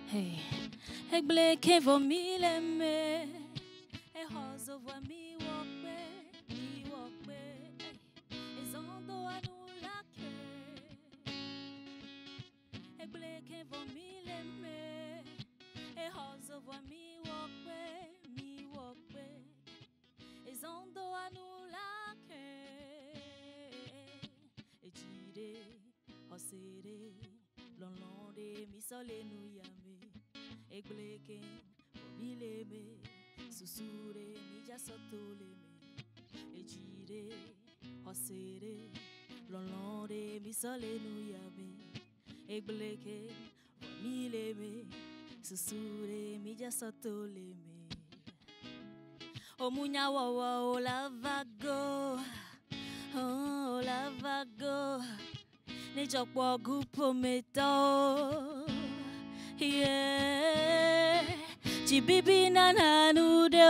Hey, ik bleke voor mileme, ik hozo voor mi wokbe, zondo anulake. Ik bleke voor mileme, ik hozo voor mi wokbe, zondo anulake. Ejide, osere, lonlonde, misole nuyame. Ik bleke voor mileme, susure, mija sotoleme. Ejide, osere, lonlonde, misole nuyame. Ik bleke voor mileme, susure, mija sotoleme. O munya wawa o lavago, oh lavago, ne jokbo gupo meto, yeah, chibibi nananude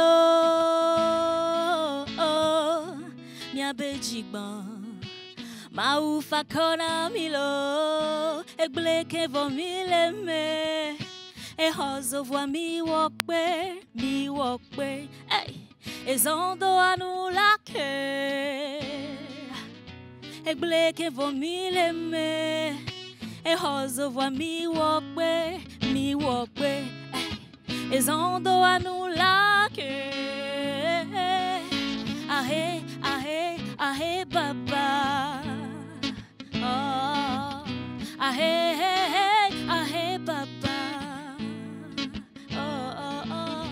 oh, mia bejigban, ma ufa kona milo, ek bleke vo mileme, e hozo vo mi wokbe, hey. Zondo anulake, ik bleke voor mileme, ik hozo voor mi wokbe, zondo anulake, ahe, baba, oh, ahe, baba, oh,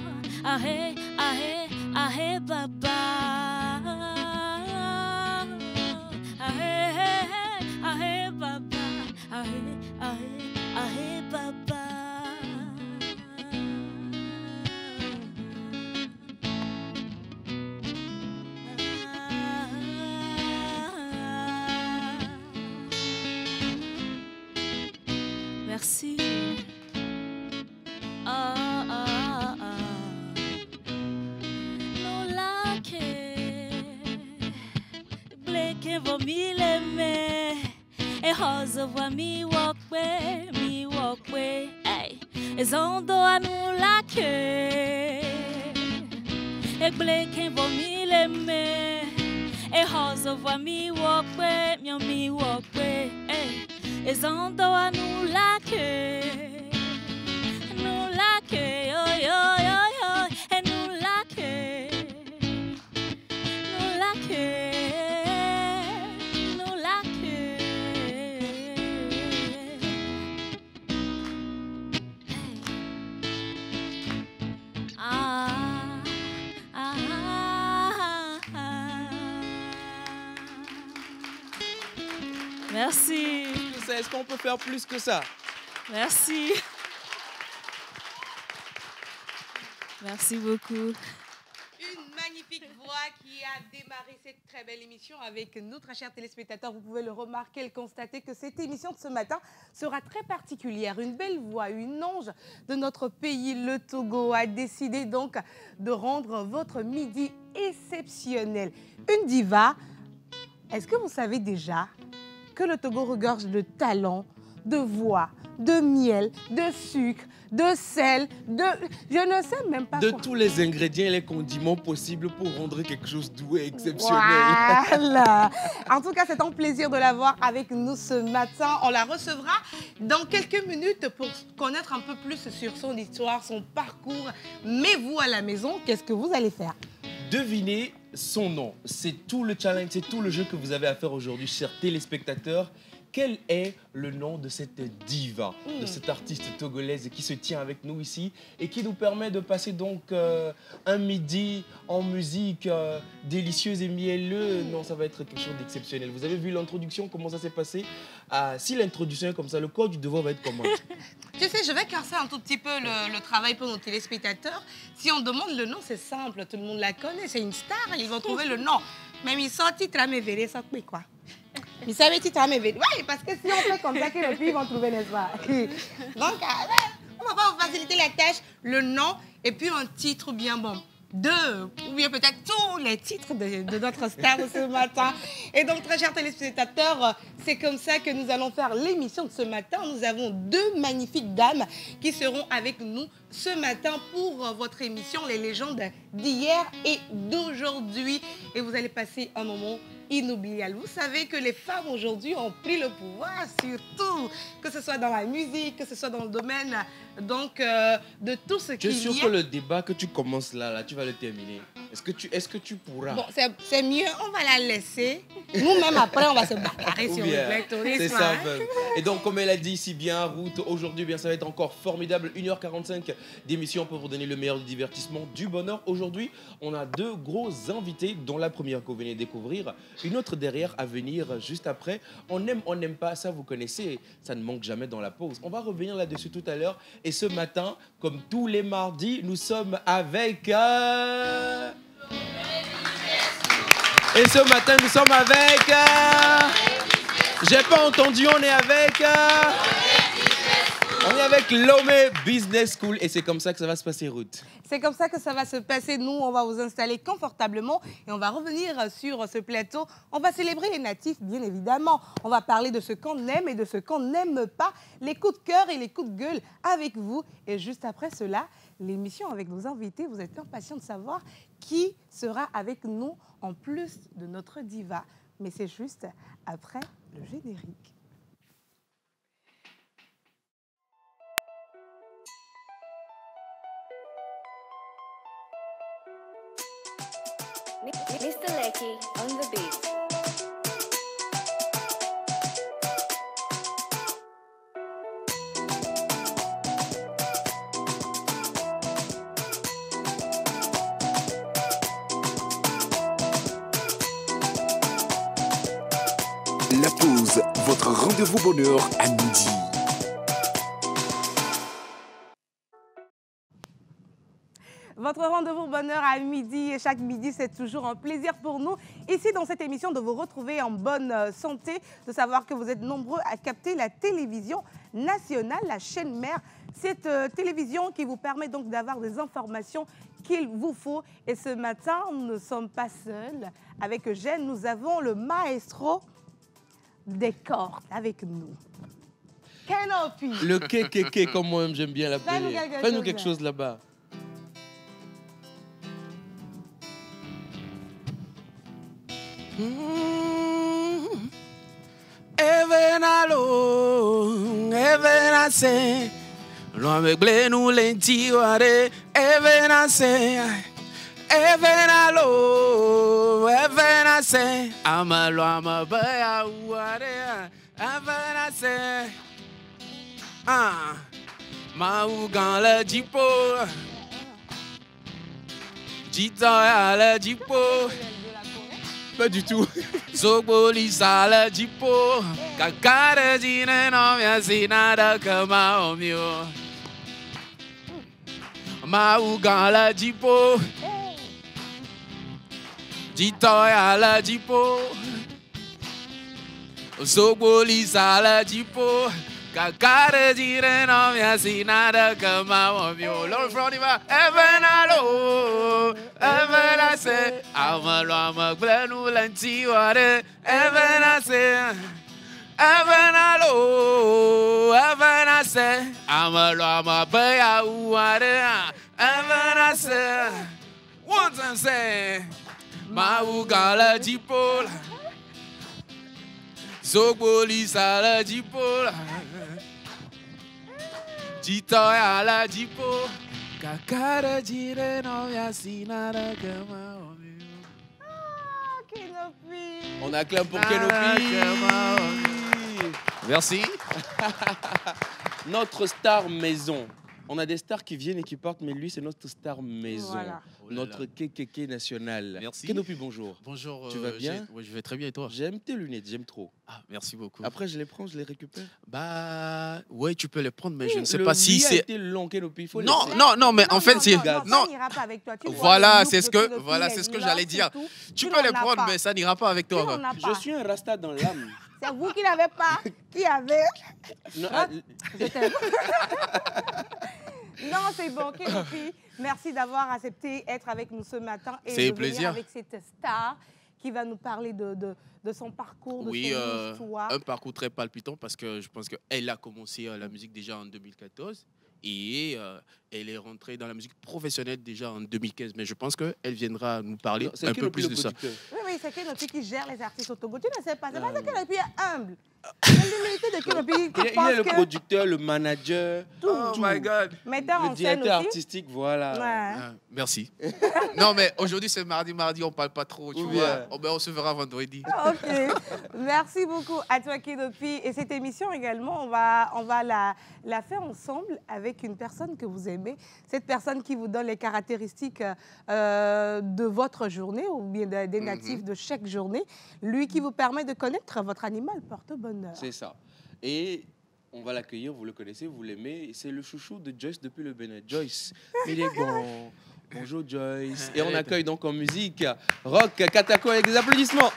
ahe, baba, ahe, baba, ahe, baba. Merci. Vo mileme, e rosa vo mi wokbe, hey, e zondo anulake, e bleke vo mileme, e rosa vo mi wokbe, hey, e zondo anulake, yo, e nulake. Merci. Est-ce qu'on peut faire plus que ça? Merci. Merci beaucoup. Une magnifique voix qui a démarré cette très belle émission avec nous, très chers téléspectateurs. Vous pouvez le remarquer, le constater que cette émission de ce matin sera très particulière. Une belle voix, une ange de notre pays, le Togo, a décidé donc de rendre votre midi exceptionnel. Une diva. Est-ce que vous savez déjà que le Togo regorge de talent, de voix, de miel, de sucre, de sel, je ne sais même pas de quoi. tous les ingrédients et les condiments possibles pour rendre quelque chose de doux et exceptionnel. Voilà. En tout cas, c'est un plaisir de l'avoir avec nous ce matin. On la recevra dans quelques minutes pour connaître un peu plus sur son histoire, son parcours. Mais vous, à la maison, qu'est-ce que vous allez faire? Devinez son nom. C'est tout le challenge, c'est tout le jeu que vous avez à faire aujourd'hui, chers téléspectateurs. Quel est le nom de cette diva, de cette artiste togolaise qui se tient avec nous ici et qui nous permet de passer donc un midi en musique délicieuse et mielleux? Non, ça va être quelque chose d'exceptionnel. Vous avez vu l'introduction, comment ça s'est passé? Si l'introduction est comme ça, le corps du devoir va être comment? Tu sais, je vais casser un tout petit peu le travail pour nos téléspectateurs. Si on demande le nom, c'est simple, tout le monde la connaît, c'est une star, ils vont trouver le nom. Même ils sortent, ils trament verrez, ça quoi. Ils savaient qu'ils trament verrez. Oui, parce que si on fait comme ça, ils vont trouver, n'est-ce pas? Donc, on va pas vous faciliter la tâche, le nom et puis un titre bien bon. ou bien peut-être tous les titres de notre star de ce matin. Et donc, très chers téléspectateurs, c'est comme ça que nous allons faire l'émission de ce matin. Nous avons deux magnifiques dames qui seront avec nous ce matin pour votre émission Les légendes d'hier et d'aujourd'hui. Et vous allez passer un moment inoubliable. Vous savez que les femmes aujourd'hui ont pris le pouvoir sur tout, que ce soit dans la musique, que ce soit dans le domaine donc de tout ce qui est. Je suis sûr que le débat que tu commences là, tu vas le terminer. Est-ce que tu pourras? Bon, c'est mieux, on va la laisser. Nous-mêmes, après, on va se bagarrer sur le plateau. C'est ça, même. Et donc, comme elle a dit si bien, Ruth, aujourd'hui, bien, ça va être encore formidable. 1h45 d'émission pour vous donner le meilleur du divertissement, du bonheur. Aujourd'hui, on a deux gros invités, dont la première que vous venez de découvrir, une autre derrière à venir juste après. On aime, on n'aime pas, ça vous connaissez, ça ne manque jamais dans la pause. On va revenir là-dessus tout à l'heure. Et ce matin, comme tous les mardis, nous sommes avec... Et ce matin, nous sommes avec... J'ai pas entendu, on est avec... On est avec Lomé Business School et c'est comme ça que ça va se passer, Ruth. C'est comme ça que ça va se passer. Nous, on va vous installer confortablement et on va revenir sur ce plateau. On va célébrer les natifs, bien évidemment. On va parler de ce qu'on aime et de ce qu'on n'aime pas, les coups de cœur et les coups de gueule avec vous. Et juste après cela, l'émission avec nos invités. Vous êtes impatients de savoir qui sera avec nous en plus de notre diva. Mais c'est juste après le générique. Mr. Lecky on the beat. La pause, votre rendez-vous bonheur à midi. Votre rendez-vous bonheur à midi et chaque midi, c'est toujours un plaisir pour nous, ici dans cette émission, de vous retrouver en bonne santé, de savoir que vous êtes nombreux à capter la télévision nationale, la chaîne mère, cette télévision qui vous permet donc d'avoir des informations qu'il vous faut. Et ce matin, nous ne sommes pas seuls. Avec Eugène, nous avons le maestro des cordes avec nous. Kenopi. Le KKK, comme moi-même j'aime bien l'appeler. Fais-nous quelque chose là-bas. Evenase, lo me ble nu lentiware, evenase, evenalo, evenase, amalo amabaya uare, evenase, maugan le jipo, jita le jipo. Pas du tout. Zoboli sala jipo, kakare jine no mia sinada kama omio. Maugala jipo, jitoya la jipo. Zoboli sala jipo, kakare jine no mia sinada kama omio. Lord Froniva, evenalo, evenase, amalo amaglenu lentiware, evenase, evenalo, evenase, amalo amabaya uare, evenase. One time say, maugala jipola, zoboli sala jipola. Jitoya la jipo, kakara jire no yasinara kama omio. Kenopi. On acclame pour Kenopi. Merci. Notre star maison. On a des stars qui viennent et qui partent, mais lui, c'est notre star maison. Voilà. Oh là là. Notre KKK national. Merci. Kenopi, bonjour. Bonjour. Tu vas bien? Oui, je vais très bien et toi? J'aime tes lunettes, j'aime trop. Ah, merci beaucoup. Après, je les prends, je les récupère. Bah, ouais, tu peux les prendre, mais je ne sais Le pas si lit a c'est. été long, Kenopi, il faut Non, laisser. non, mais en fait, c'est. Non, ça Non. n'ira pas avec toi. Tu vois Voilà, le look c'est ce de que, Kenopi, voilà, c'est ce que là, j'allais dire. surtout, Tu tu peux les n'en as prendre, pas. mais ça n'ira pas avec Tu toi. n'en as Je pas. suis un rasta dans l'âme. C'est vous qui n'avez pas. Qui avez. Non, Je t'aime. Non, c'est bon, Kenopi. Merci d'avoir accepté d'être avec nous ce matin et C'est de un plaisir. venir avec cette star qui va nous parler de son parcours, de Oui, son histoire. un parcours très palpitant parce que je pense qu'elle a commencé la musique déjà en 2014 et elle est rentrée dans la musique professionnelle déjà en 2015. Mais je pense qu'elle viendra nous parler C'est un qui peu le plus de ça. producteur? Oui, c'est Kenopi qui gère les artistes au Togo. Tu ne sais pas, c'est parce que Kenopi est humble. C'est l'humilité de Kenopi qui Il est pense le que producteur, le manager, Oh my God. metteur le en scène directeur aussi. artistique, voilà. Ouais. Ah, merci. Non, mais aujourd'hui, c'est mardi, on parle pas trop. Tu Ou vois. bien. Oh, ben, on se verra vendredi. Ok, merci beaucoup à toi Kenopi. Et cette émission également, on va la faire ensemble avec une personne que vous aimez, cette personne qui vous donne les caractéristiques de votre journée ou bien des natifs de chaque journée, lui qui vous permet de connaître votre animal porte-bonheur. C'est ça. Et on va l'accueillir, vous le connaissez, vous l'aimez. C'est le chouchou de Joyce depuis le Bénin. Joyce, il est bon. Bonjour Joyce. Et on accueille donc en musique Rock Katako avec des applaudissements.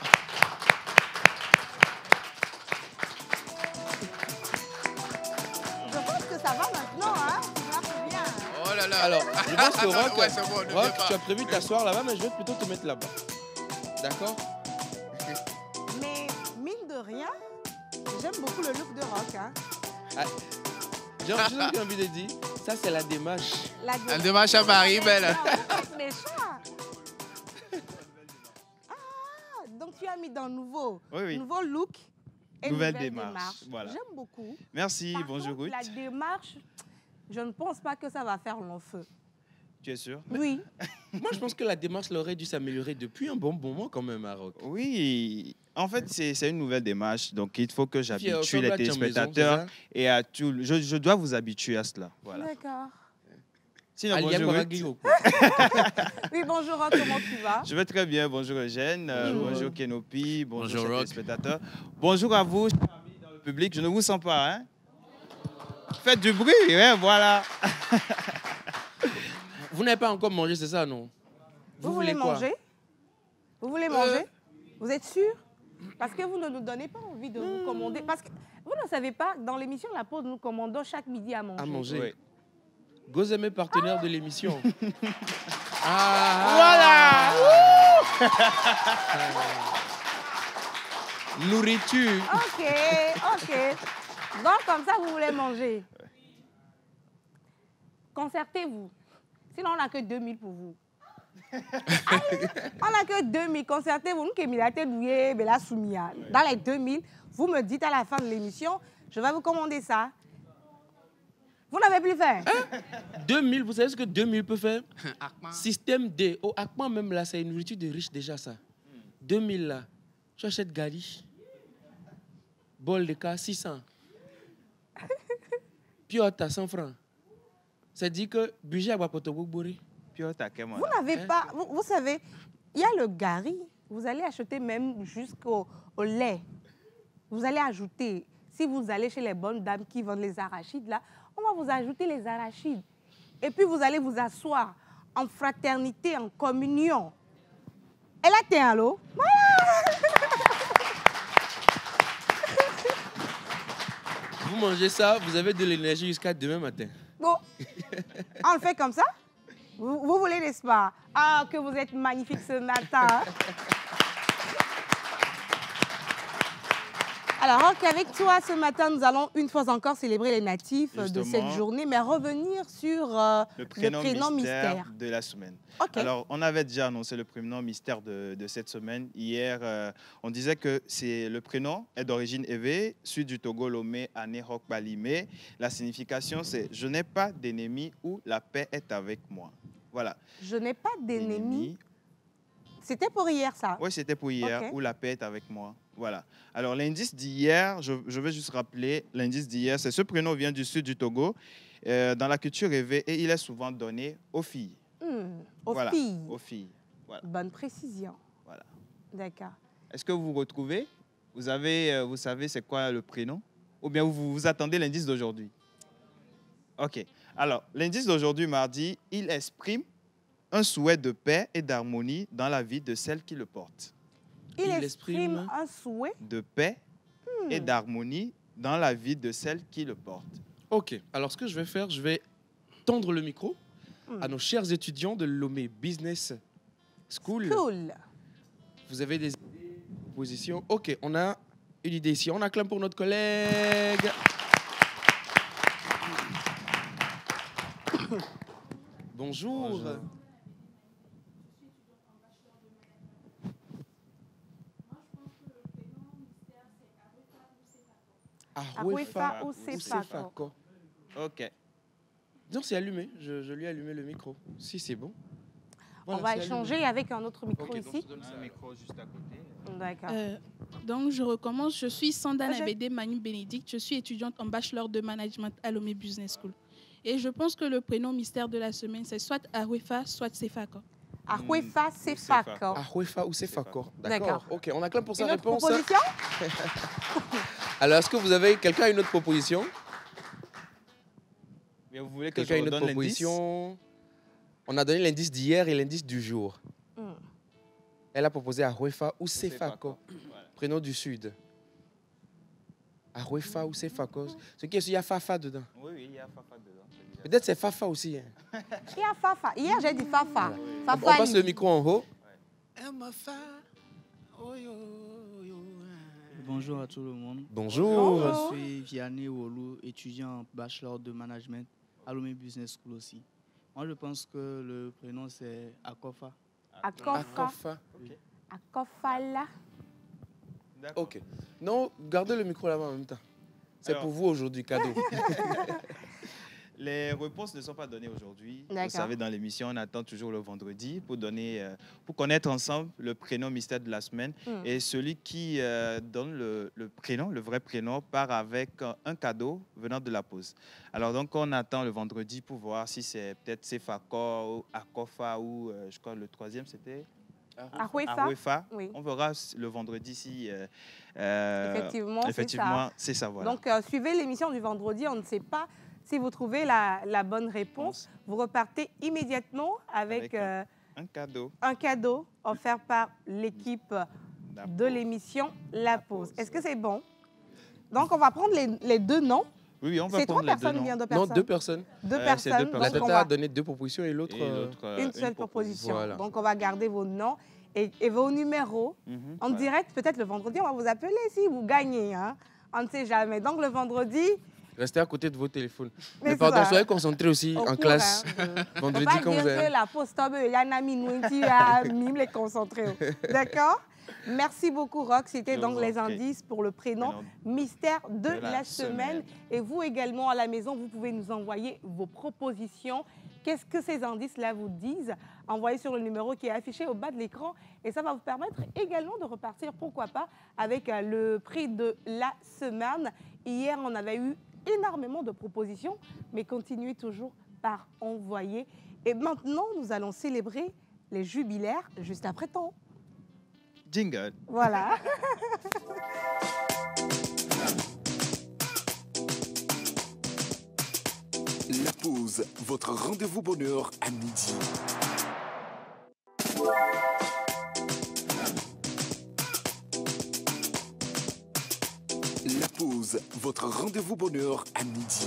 Je pense que ça va maintenant, hein? Ça marche bien. Oh là là. Alors, je pense que Rock, Ouais, c'est bon, ne Rock, viens pas. tu as prévu t'asseoir là-bas, mais je vais plutôt te mettre là-bas. D'accord? Mais mine de rien, j'aime beaucoup le look de Rock. Hein? J'ai juste envie de dire, ça c'est la démarche. La Elle démarche à Marie, belle. Méchant. Ah, donc tu as mis dans le nouveau, Oui. nouveau look et Nouvelle nouvelle démarche, voilà. J'aime beaucoup. Merci, Par bonjour contre, Ruth. la démarche, je ne pense pas que ça va faire long feu. Tu es sûr? Oui. Moi, je pense que la démarche aurait dû s'améliorer depuis un bon moment quand même à Rock. Oui, en fait, c'est une nouvelle démarche, donc il faut que j'habitue ressemble les à Tiens Maison, téléspectateurs c'est et à tout. Je dois vous habituer à cela. Voilà. D'accord. Sinon, Alia bonjour Ruth. Guaraglio, quoi. Oui, bonjour Rock, comment tu vas? Je vais très bien. Bonjour Eugène, bonjour Kenopi, bonjour Bonjour, chers Rock. téléspectateurs. Bonjour à vous, chers amis dans le public. Je ne vous sens pas, hein? Faites du bruit, hein, voilà. Vous n'avez pas encore mangé, c'est ça, non? Vous voulez quoi? manger? Vous voulez manger? Vous êtes sûr? Parce que vous ne nous donnez pas envie de vous commander. Parce que vous ne savez pas, dans l'émission La Pause, nous commandons chaque midi à manger. À manger. Oui. Gozemé, partenaire de l'émission. Voilà. Nourriture. Ok. Donc, comme ça, vous voulez manger. Concertez-vous. Sinon, on n'a que 2000 pour vous. Aïe, on n'a que 2000. Concertez-vous. Nous, Kémilate Douye, Bella Soumia. Dans les 2000, vous me dites à la fin de l'émission, je vais vous commander ça. Vous n'avez plus fait. 2000, vous savez ce que 2000 peut faire? Système D. Au Akman, même là, c'est une nourriture de riche déjà, ça. 2000 là. Tu achètes Gali. Bol de cas, 600. Piota, 100 francs. Ça dit que budget à Wapotobogbori. Puis, taquet, moi. Vous n'avez pas. Vous savez, il y a le gari. Vous allez acheter même jusqu'au lait. Vous allez ajouter. Si vous allez chez les bonnes dames qui vendent les arachides, là, on va vous ajouter les arachides. Et puis, vous allez vous asseoir en fraternité, en communion. Et là, t'es un lot. Vous mangez ça, vous avez de l'énergie jusqu'à demain matin. Bon, on le fait comme ça? Vous voulez, n'est-ce pas? Ah, que vous êtes magnifique ce matin. Alors, avec toi, ce matin, nous allons une fois encore célébrer les natifs de cette Justement. journée, mais revenir sur Le prénom mystère de la semaine. Ok. Alors, on avait déjà annoncé le prénom mystère de cette semaine. Hier, on disait que le prénom est d'origine évé, sud du Togo, Lomé, Anéhok, Balimé. La signification, c'est « Je n'ai pas d'ennemi ou la paix est avec moi ». Voilà. Je n'ai pas d'ennemis. C'était pour hier, ça? Oui, c'était pour hier, Ok. où la paix est avec moi. Voilà. Alors, l'indice d'hier, je vais juste rappeler, l'indice d'hier, c'est ce prénom vient du sud du Togo, dans la culture évé, et il est souvent donné aux filles. Aux Voilà, filles. aux filles. Voilà. Bonne précision. Voilà. D'accord. Est-ce que vous vous retrouvez? Vous savez c'est quoi le prénom? Ou bien vous attendez l'indice d'aujourd'hui? OK. Alors, l'indice d'aujourd'hui, mardi, il exprime un souhait de paix et d'harmonie dans la vie de celle qui le porte. Il Il exprime exprime un souhait. De paix et d'harmonie dans la vie de celle qui le porte. Ok, alors ce que je vais faire, je vais tendre le micro à nos chers étudiants de Lomé Business School. Cool. Vous avez des positions? Ok, on a une idée ici. On acclame pour notre collègue. Bonjour. Bonjour. Aruefa ou Sefako. Ok. Non, c'est allumé. Je lui ai allumé le micro. Si, c'est bon. On Voilà, va c'est échanger allumé. avec un autre micro Ok, donc ici. je donne ça. Un micro juste à côté. D'accord. Donc, je recommence. Je suis Sandane Projet. Abédé Manu Bénédicte. Je suis étudiante en bachelor de management à Lomé Business School. Et je pense que le prénom mystère de la semaine, c'est soit Aruefa, soit Sefako. Aruefa, Sefako. Aruefa ou Sefako. D'accord. D'accord. Ok, on acclame pour sa Une autre réponse. proposition? Alors, est-ce que vous avez quelqu'un a une autre proposition? Mais vous voulez que Quelqu'un a je une autre redonne l'indice? proposition? On a donné l'indice d'hier et l'indice du jour. Hmm. Elle a proposé Aruefa ou Sefako. Voilà. Prénom du Sud. Aruefa ou Sefako. Ce qui est sûr, il y a Fafa dedans. Oui, oui, il y a Fafa dedans. c'est déjà Peut-être c'est Fafa aussi. Hein. Il y a Fafa. Hier, j'ai dit Fafa. On Fafa. passe le micro en haut. Bonjour à tout le monde. Bonjour. Bonjour. Je suis Vianney Wolou, étudiant en bachelor de management à Lomé Business School aussi. Moi, je pense que le prénom, c'est Akofa. Akofa. Akofa. Akofala. D'accord. Ok. Non, gardez le micro là-bas en même temps. C'est Alors. pour vous aujourd'hui, cadeau. Les réponses ne sont pas données aujourd'hui. Vous D'accord. savez, dans l'émission, on attend toujours le vendredi pour donner, pour connaître ensemble le prénom mystère de la semaine. Mm. Et celui qui donne le prénom, le vrai prénom, part avec un cadeau venant de la pause. Alors donc, on attend le vendredi pour voir si c'est peut-être Sefako ou Akofa ou je crois le troisième c'était Aruefa. Aruefa. Oui. On verra le vendredi si Effectivement, c'est ça. Voilà. Donc, suivez l'émission du vendredi. On ne sait pas si vous trouvez la bonne réponse. Vous repartez immédiatement avec, Avec un cadeau. un cadeau offert par l'équipe de l'émission La Pause. Est-ce que c'est bon? Donc, on va prendre les deux noms. Oui, oui, on va C'est trois prendre les deux personnes ou noms. bien deux Non, personnes? deux personnes. Deux c'est personnes. deux La Donc, personnes. on tata a va donné deux propositions et l'autre. Et l'autre, une seule proposition. Voilà. Donc, on va garder vos noms et vos numéros. Mhm, En voilà. direct, peut-être le vendredi, on va vous appeler si vous gagnez. Hein. On ne sait jamais. Donc, le vendredi, Restez à côté de vos téléphones. Mais Mais pardon, ça, soyez concentrés aussi au en cours, classe. hein, Vendredi, faut pas quand dire vous avez. que la poste tombe, il y a un ami nous qui a mis les concentrés. D'accord? Merci beaucoup, Rox. C'était Je donc vous les en prie. indices pour le prénom Prénom mystère de de la la semaine. semaine. Et vous également, à la maison, vous pouvez nous envoyer vos propositions. Qu'est-ce que ces indices-là vous disent? Envoyez sur le numéro qui est affiché au bas de l'écran. Et ça va vous permettre également de repartir, pourquoi pas, avec le prix de la semaine. Hier, on avait eu énormément de propositions, mais continuez toujours par envoyer. Et maintenant, nous allons célébrer les jubilaires juste après temps. Jingle. Voilà. La pause, votre rendez-vous bonheur à midi. La pause, votre rendez-vous bonheur à midi.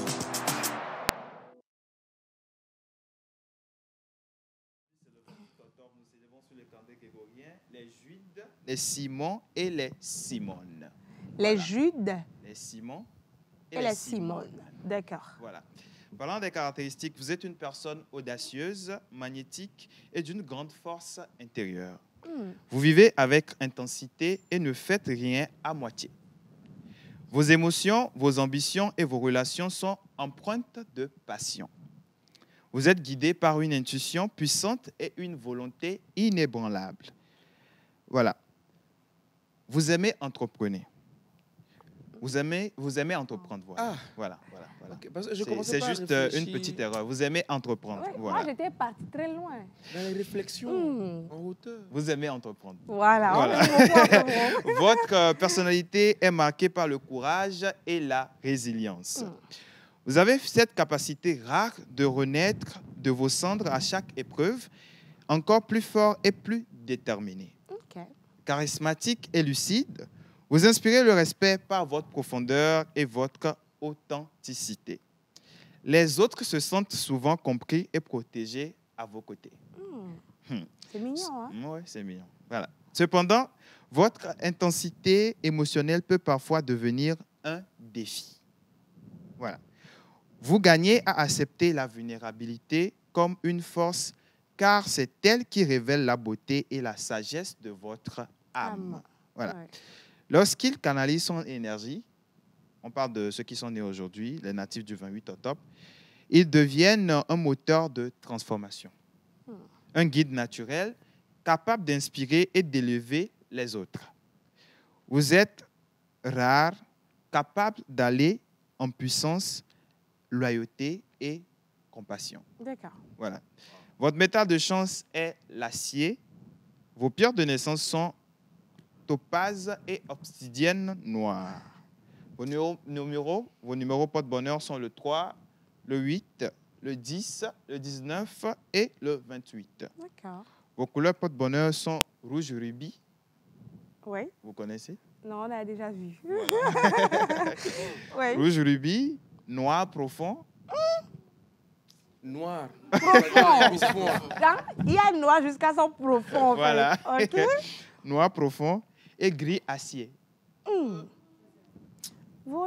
Nous célébrons sur les candés grégoriens les Judes, les Simons et les Simones. Les Judes Les Simons et la Simone. D'accord. Voilà. Parlant des caractéristiques, vous êtes une personne audacieuse, magnétique et d'une grande force intérieure. Vous vivez avec intensité et ne faites rien à moitié. Vos émotions, vos ambitions et vos relations sont empreintes de passion. Vous êtes guidé par une intuition puissante et une volonté inébranlable. Voilà. Vous aimez entreprendre. Vous aimez entreprendre. Voilà. Ah. Voilà. Ok, parce que je C'est commençais pas à juste réfléchir une petite erreur. Vous aimez entreprendre. Ouais, Voilà. Moi, j'étais partie très loin. Dans les réflexions, en hauteur. Vous aimez entreprendre. Voilà. Voilà. On aime beaucoup entreprendre. Votre personnalité est marquée par le courage et la résilience. Vous avez cette capacité rare de renaître de vos cendres à chaque épreuve, encore plus fort et plus déterminé. Ok. Charismatique et lucide, vous inspirez le respect par votre profondeur et votre authenticité. Les autres se sentent souvent compris et protégés à vos côtés. C'est mignon, hein? Oui, c'est mignon. Voilà. Cependant, votre intensité émotionnelle peut parfois devenir un défi. Voilà. Vous gagnez à accepter la vulnérabilité comme une force, car c'est elle qui révèle la beauté et la sagesse de votre âme. Voilà. Ouais. Lorsqu'il canalise son énergie, on parle de ceux qui sont nés aujourd'hui, les natifs du 28 octobre, ils deviennent un moteur de transformation, un guide naturel capable d'inspirer et d'élever les autres. Vous êtes rare, capable d'aller en puissance, loyauté et compassion. D'accord. Voilà. Votre métal de chance est l'acier. Vos pierres de naissance sont topaz et obsidienne noire. Vos numéros porte-bonheur sont le 3, le 8, le 10, le 19 et le 28. D'accord. Vos couleurs porte-bonheur sont rouge rubis. Oui. Vous connaissez? Non, on a déjà vu. Oui. Rouge rubis, noir profond. Noir. Profond. Il y a noir jusqu'à son profond. En Voilà. fait. OK. Noir profond et gris acier.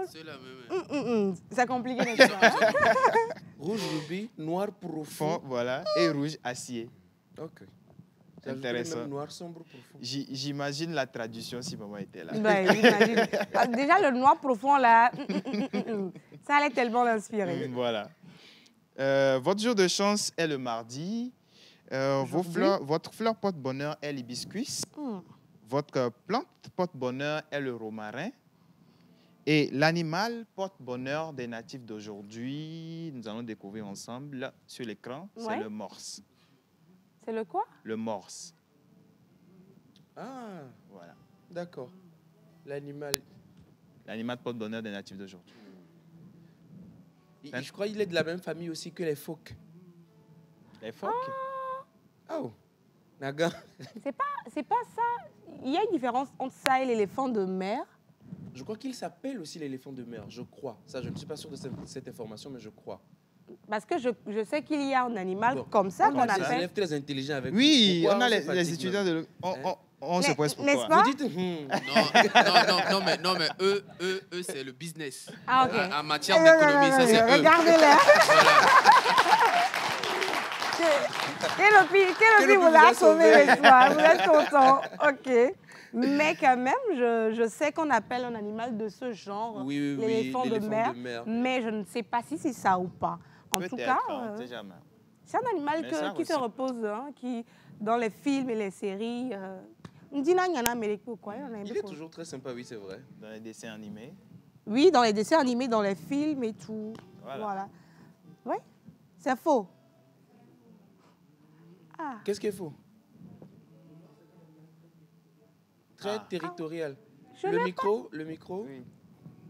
C'est la même. C'est compliqué, n'est-ce pas? Rouge rubis, noir profond. Fond, voilà, et rouge acier. Ok. Intéressant. Même noir sombre profond. J'imagine la traduction si maman était là. Ben, j'imagine. Déjà, le noir profond, là, ça allait tellement l'inspirer. Voilà. Votre jour de chance est le mardi. Votre fleur porte-bonheur est l'hibiscus. Votre plante porte-bonheur est le romarin. Et l'animal porte-bonheur des natifs d'aujourd'hui, nous allons découvrir ensemble sur l'écran, c'est le morse. C'est le quoi? Le morse. Ah, Voilà. d'accord. L'animal. L'animal porte-bonheur des natifs d'aujourd'hui. Je crois qu'il est de la même famille aussi que les phoques. Les phoques? Oh, Naga. C'est pas ça. Il y a une différence entre ça et l'éléphant de mer. Je crois qu'il s'appelle aussi l'éléphant de mer, je crois. Ça, je ne suis pas sûr de cette information, mais je crois. Parce que je sais qu'il y a un animal Bon. comme ça qu'on Des appelle... élèves très intelligents avec Oui, Pourquoi on a se les fatigue étudiants même? de... On se pose N'est-ce pourquoi. pas? Vous dites, Non, mais eux, c'est le business. Ah, ok. En matière d'économie, ça, c'est eux. Regardez-les. Quel vous l'a sauvé le soir. Vous êtes content. OK. Mais quand même, je sais qu'on appelle un animal de ce genre l'éléphant de mer. Mais je ne sais pas si c'est ça ou pas. En tout cas, c'est un animal qui se repose, qui, dans les films et les séries... Il est toujours très sympa, oui, c'est vrai. Dans les dessins animés. Oui, dans les dessins animés, dans les films et tout. Voilà. Oui, c'est faux. Ah. Qu'est-ce qu'il faut? Très territorial. Le micro. Oui.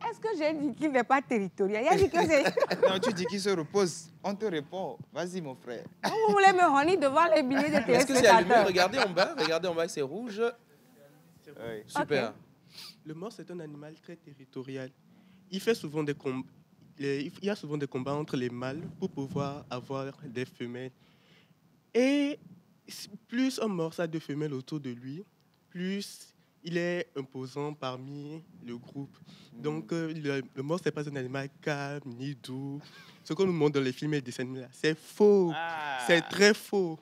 Est-ce que j'ai dit qu'il n'est pas territorial? Il a dit que c'est... Non, tu dis qu'il se repose. On te répond. Vas-y, mon frère. Vous voulez me rendre devant les billets de téléspectateurs? Est-ce que c'est allumé? Regardez en bas, c'est rouge. Oui. Super. Okay. Le morse est un animal très territorial. Il fait souvent des combats. Il y a souvent des combats entre les mâles pour pouvoir avoir des femelles. Et plus un morse a de femelles autour de lui, plus il est imposant parmi le groupe. Donc, le morse n'est pas un animal calme ni doux. Ce qu'on nous montre dans les films et les dessins animés, c'est faux. C'est très faux.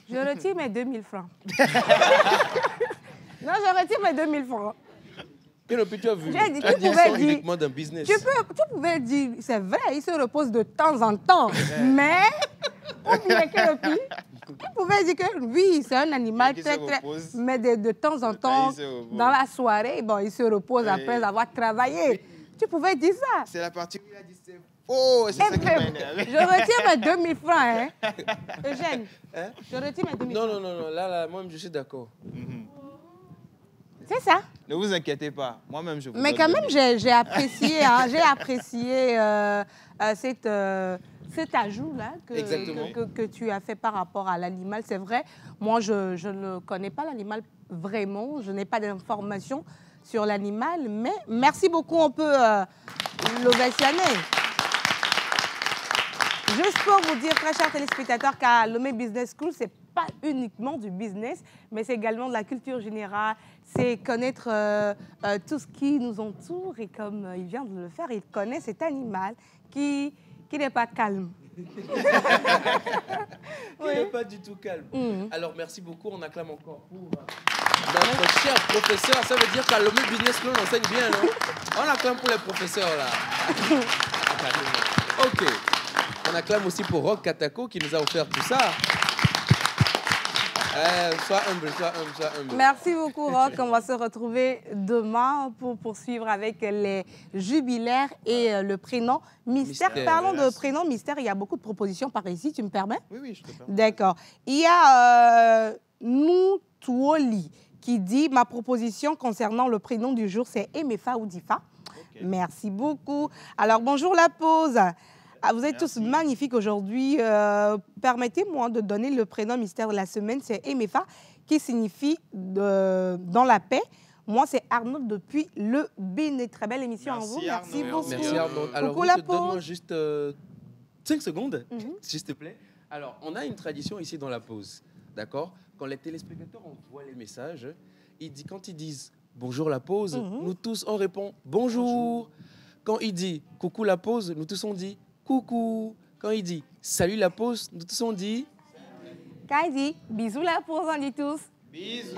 Je retire mes 2000 francs. Non, je retire mes 2000 francs. Puis tu as vu. J'ai dit, tu pouvais dire, uniquement d'un business. tu pouvais dire, c'est vrai, il se repose de temps en temps. Mais, tu pouvais dire que oui, c'est un animal très, mais de temps en temps, dans la soirée, bon, il se repose après avoir travaillé. Tu pouvais dire ça. C'est la partie où il a dit c'est faux. C'est ça qui m'a énervé. Je retire mes 2000 francs, hein. Eugène, je retire mes 2000 francs. Non, là, moi-même, je suis d'accord. C'est ça. Ne vous inquiétez pas. Moi-même, je vous Mais quand même, j'ai apprécié, cet ajout-là que tu as fait par rapport à l'animal. C'est vrai, moi, je ne connais pas l'animal vraiment. Je n'ai pas d'informations sur l'animal. Mais merci beaucoup, on peut l'ovationner. Juste pour vous dire, très chers téléspectateurs, qu'à Lomé Business School, c'est pas uniquement du business, mais c'est également de la culture générale. C'est connaître tout ce qui nous entoure. Et comme il vient de le faire, il connaît cet animal qui n'est pas calme. Il n'est pas du tout calme. Alors, merci beaucoup. On acclame encore pour notre cher professeur. Ça veut dire qu'à Lomé Business School, on enseigne bien, non? On acclame pour les professeurs, là. OK. On acclame aussi pour Rock Katako qui nous a offert tout ça. Sois humble, sois humble, sois humble. Merci beaucoup, Rock. On va se retrouver demain pour poursuivre avec les jubilaires et le prénom mystère. Parlons de prénom mystère. Il y a beaucoup de propositions par ici, tu me permets? Oui, je te permets. D'accord. Il y a Noutouoli qui dit « Ma proposition concernant le prénom du jour, c'est Emefa ou Difa. » Merci beaucoup. Alors, bonjour la pause. Vous êtes tous magnifiques aujourd'hui. Permettez-moi de donner le prénom mystère de la semaine. C'est Emefa, qui signifie dans la paix. Moi, c'est Arnaud depuis le Bénin. Très belle émission à vous. Merci beaucoup. Merci Arnaud. Alors, Coucou la donne-moi juste 5 secondes, s'il te plaît. Alors, on a une tradition ici dans la pause. D'accord? Quand les téléspectateurs envoient les messages, quand ils disent « Bonjour la pause », nous tous, on répond « Bonjour ». Quand il dit « Coucou la pause », nous tous, on dit « Coucou ». Quand il dit « Salut la pause », nous tous, on dit « Quand il dit « Bisous la pause », on dit tous « Bisous ».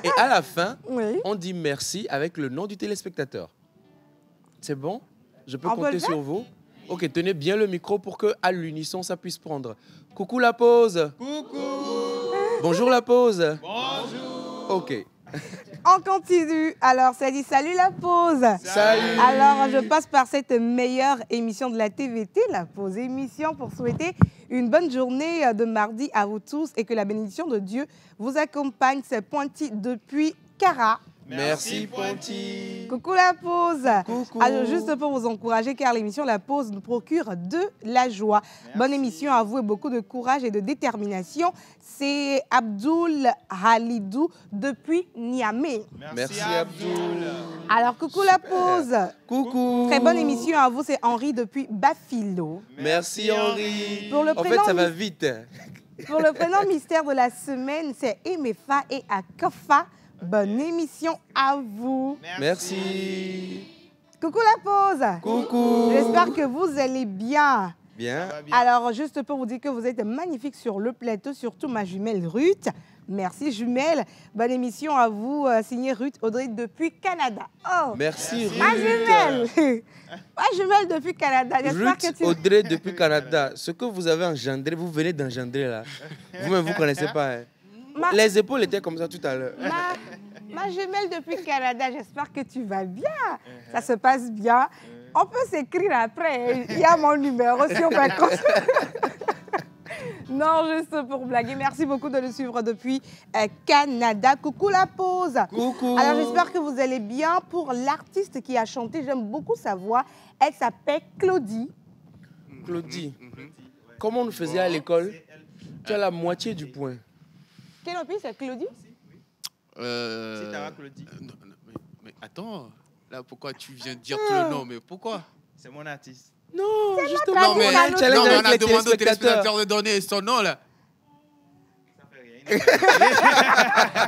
Et à la fin, on dit « Merci » avec le nom du téléspectateur. C'est bon? Je peux compter sur vous? Ok, tenez bien le micro pour qu'à l'unisson, ça puisse prendre. « Coucou la pause ». Coucou. Bonjour la pause. Bonjour. Ok. On continue. Alors, ça dit salut la pause. Salut. Alors, je passe par cette meilleure émission de la TVT, la pause émission, pour souhaiter une bonne journée de mardi à vous tous et que la bénédiction de Dieu vous accompagne. C'est Pointy depuis Cara. Merci Pointy. Coucou la pause. Coucou. Alors, juste pour vous encourager, car l'émission La Pause nous procure de la joie. Merci. Bonne émission à vous et beaucoup de courage et de détermination. C'est Abdoul Halidou depuis Niamey. Merci Abdoul. Alors, coucou la pause. Coucou. Très bonne émission à vous, c'est Henri depuis Bafilo. Merci Henri. Pour le En fait, prénom, ça va vite. Pour le prénom mystère de la semaine, c'est Emefa et Akofa. Bonne émission à vous. Merci. Coucou la pause. Coucou. J'espère que vous allez bien. Bien. Alors, juste pour vous dire que vous êtes magnifique sur le plateau, surtout ma jumelle Ruth. Merci jumelle. Bonne émission à vous, signé Ruth Audrey depuis Canada. Oh. Merci Ruth. Ma jumelle. Ma jumelle depuis Canada. J'espère que Ruth tu... Audrey depuis Canada. Ce que vous avez engendré, vous venez d'engendrer là. Vous-même, vous ne connaissez pas. Hein. Les épaules étaient comme ça tout à l'heure. Ma jumelle depuis Canada, j'espère que tu vas bien. Ça se passe bien. On peut s'écrire après. Il y a mon numéro si on fait comme ça. Non, juste pour blaguer. Merci beaucoup de nous suivre depuis Canada. Coucou la pause. Coucou. Alors, j'espère que vous allez bien. Pour l'artiste qui a chanté, j'aime beaucoup sa voix. Elle s'appelle Claudie. Claudie. Comment on nous faisait à l'école? Tu as la moitié du point. Quelle opinion, c'est Claudie? C'est Tara Claudie. Non, mais attends, là, pourquoi tu viens de dire que le nom? Mais pourquoi? C'est mon artiste. Non, justement, Non, mais, on a un challenge non, mais on avec a les demandé aux téléspectateurs. téléspectateurs de donner son nom, là. Ça fait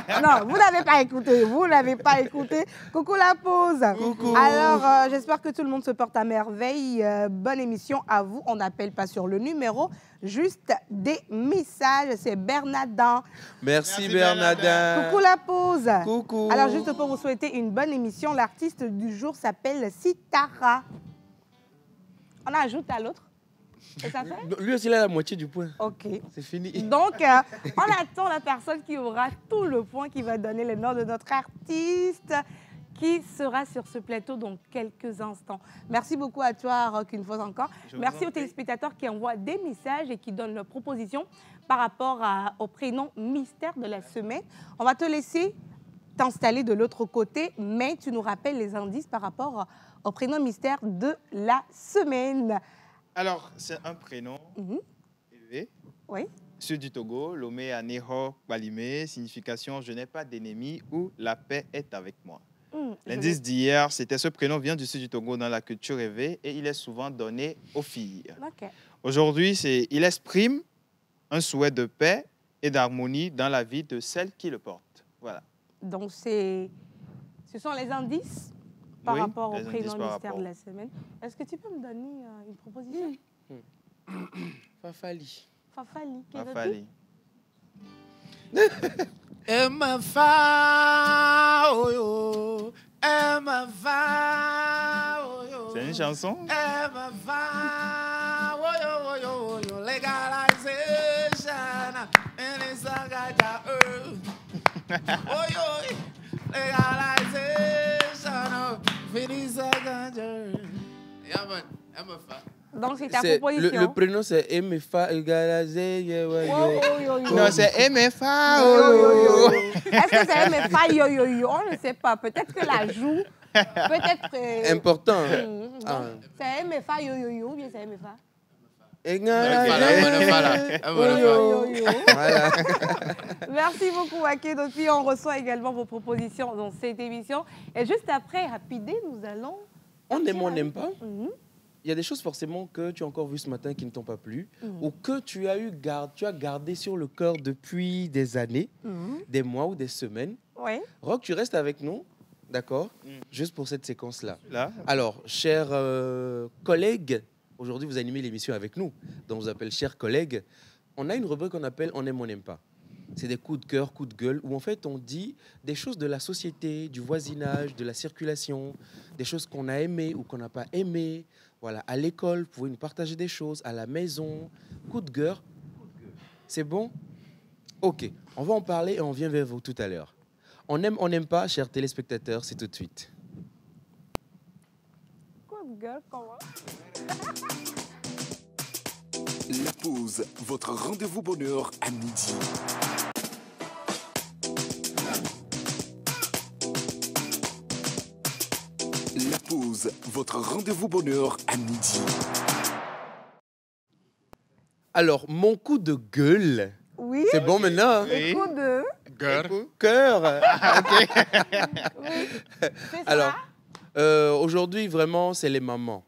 rien. Non, vous n'avez pas écouté. Vous n'avez pas écouté. Coucou la pause. Coucou. Alors, j'espère que tout le monde se porte à merveille. Bonne émission à vous. On n'appelle pas sur le numéro, juste des messages. C'est Bernardin. Merci Bernardin. Coucou la pause. Coucou. Alors, juste pour vous souhaiter une bonne émission, l'artiste du jour s'appelle Sitara. On ajoute à l'autre. Et ça fait? Lui aussi, il a la moitié du point. OK. C'est fini. Donc, on attend la personne qui aura tout le point, qui va donner le nom de notre artiste, qui sera sur ce plateau dans quelques instants. Merci beaucoup à toi, Rock, une fois encore. Merci aux téléspectateurs qui envoient des messages et qui donnent leurs propositions par rapport au prénom mystère de la semaine. On va te laisser t'installer de l'autre côté, mais tu nous rappelles les indices par rapport au prénom mystère de la semaine. Alors, c'est un prénom élevé. Oui. Sud du Togo, Lomé Aneho Balimé, signification je n'ai pas d'ennemi ou la paix est avec moi. L'indice d'hier, c'était ce prénom vient du sud du Togo dans la culture rêvée et il est souvent donné aux filles. Ok. Aujourd'hui, il exprime un souhait de paix et d'harmonie dans la vie de celle qui le porte. Voilà. Donc, ce sont les indices par Oui, rapport au les prénom indices par mystère rapport. de la semaine. Est-ce que tu peux me donner une proposition? Fafali. Fafali. Fafali. Emma fa, oh yo. Emma fa, oh yo. C'est une chanson? Emma fa, oh yo, oh yo, oh yo. Legalization, and it's a gaja, oh yo. Legalization, finish a gaja. Yeah man, Emma fa. Donc, c'est ta C'est- proposition. le prénom, c'est MFA Egalazé. Non, c'est MFA. Est-ce que c'est MFA yo yo yo? On ne sait pas. Peut-être que la joue, peut-être. Important. Donc, c'est MFA yo yo yo ou bien c'est MFA? Voilà. Merci beaucoup, Waké. Puis on reçoit également vos propositions dans cette émission. Et juste après, Rapidé, nous allons. On aime, on n'aime pas. Mhm. Il y a des choses forcément que tu as encore vues ce matin qui ne t'ont pas plu ou que tu as gardé sur le cœur depuis des années, des mois ou des semaines. Oui. Rock, tu restes avec nous, d'accord? Juste pour cette séquence-là. Là. Alors, chers collègues, aujourd'hui vous animez l'émission avec nous, donc je vous appelle chers collègues. On a une rubrique qu'on appelle On aime, on n'aime pas. C'est des coups de cœur, coups de gueule, où en fait on dit des choses de la société, du voisinage, de la circulation, des choses qu'on a aimées ou qu'on n'a pas aimées. Voilà, à l'école, vous pouvez nous partager des choses, à la maison. Coup de cœur. C'est bon? Ok, on va en parler et on vient vers vous tout à l'heure. On aime, on n'aime pas, chers téléspectateurs, c'est tout de suite. Coup de gueule, comment? La pause, votre rendez-vous bonheur à midi. La pause, votre rendez-vous bonheur à midi. Alors, mon coup de gueule, Oui. c'est bon maintenant? hein? Le coup de. Cœur. Oui. C'est ça. Alors, aujourd'hui, vraiment, c'est les mamans.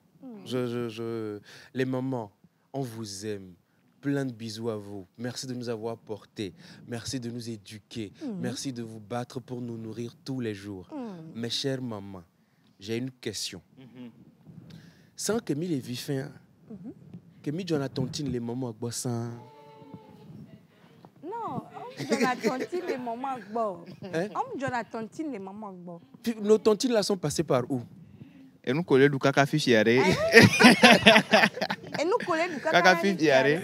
Les mamans, on vous aime. Plein de bisous à vous. Merci de nous avoir portés. Merci de nous éduquer. Merci de vous battre pour nous nourrir tous les jours. Mes chères mamans, j'ai une question. Sans que mi les vifins, que mi Jonathan les mamans bossant. Non, Jonathan les mamans bon. Hein? Jonathan les mamans bon. Puis, nos tontines là sont passées par où? Et nous collons du caca fichiere. Et nous collons du Caca fichiere.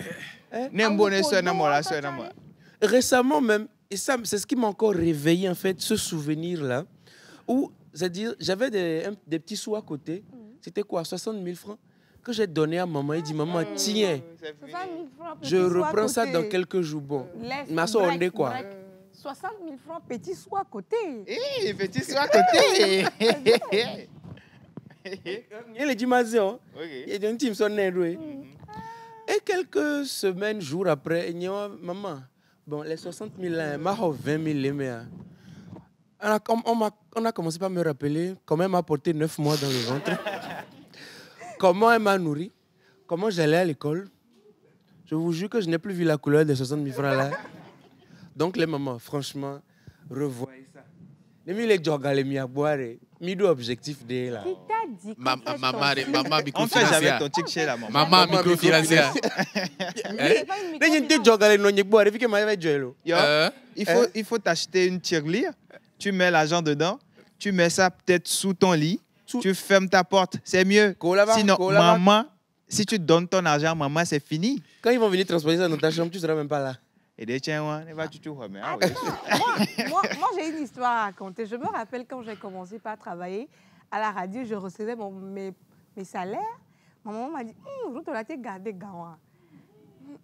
N'embonne ça, n'amour, ça, n'amour. Récemment même, et ça, c'est ce qui m'a encore réveillé en fait, ce souvenir-là, où, c'est-à-dire, j'avais des petits sous à côté. C'était quoi, 60 000 francs que j'ai donné à maman. Il dit, maman, tiens, je reprends ça dans quelques jours. Bon, ma soeur, on est quoi? 60 000 francs, petit sous à côté. Eh, petit sous à côté. Il est dit, Mazéon, Ok. il est un team sonné. Et quelques semaines, jours après, il dit, oh, maman, bon, les 60 000 là, m'a 20 000 les mères. On a commencé par me rappeler comment elle m'a porté 9 mois dans le ventre, comment elle m'a nourri, comment j'allais à l'école. Je vous jure que je n'ai plus vu la couleur des 60 000 francs là. Donc les mamans, franchement, revoyez ça. Les mis les joggers, les mis à boire, mis deux objectifs de là. Qui t'a dit Maman, On fait jamais ton tic chez la maman. Maman, microfinancier. Les gens qui joggent, les non ils boivent, et puis que moi je vais Yo, il faut t'acheter une tirelire, tu mets l'argent dedans, tu mets ça peut-être sous ton lit, tu fermes ta porte, c'est mieux. Sinon, maman, si tu donnes ton argent à maman, c'est fini. Quand ils vont venir transporter ça dans ta chambre, tu ne seras même pas là. Et des tiens, on va tout mais ah moi, j'ai une histoire à raconter. Je me rappelle quand j'ai commencé par travailler à la radio, je recevais mes salaires. Ma maman m'a dit, je te l'ai gardé, gawa.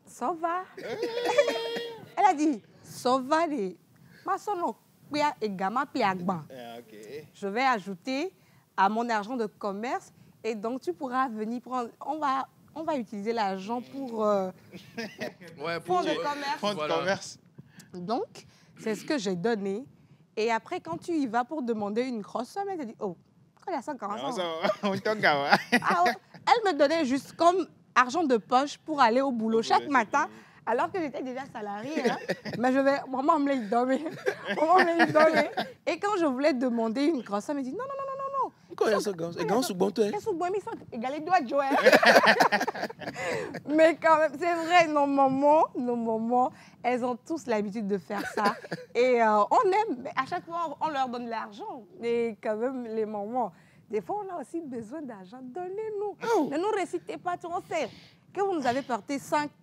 Ça va. Elle a dit, ça va. Ma sono, et gama, je vais ajouter à mon argent de commerce et donc tu pourras venir prendre. On va utiliser l'argent pour fonds de commerce. Fonds de commerce. Donc, c'est ce que j'ai donné. Et après, quand tu y vas pour demander une grosse somme, elle te dit, oh, quand il y a 140 elle me donnait juste comme argent de poche pour aller au boulot chaque matin. Alors que j'étais déjà salariée, hein. Mais je vais, maman me l'a donné. Et quand je voulais demander une grosse somme, elle dit non. Quand il y a ça, et grand sous bon toi. Mais quand même, c'est vrai, nos mamans, elles ont tous l'habitude de faire ça. Et on aime, mais à chaque fois, on leur donne de l'argent. Et quand même, les mamans, des fois, on a aussi besoin d'argent. Donnez-nous. Ne nous récitez pas trop. On sait que vous nous avez porté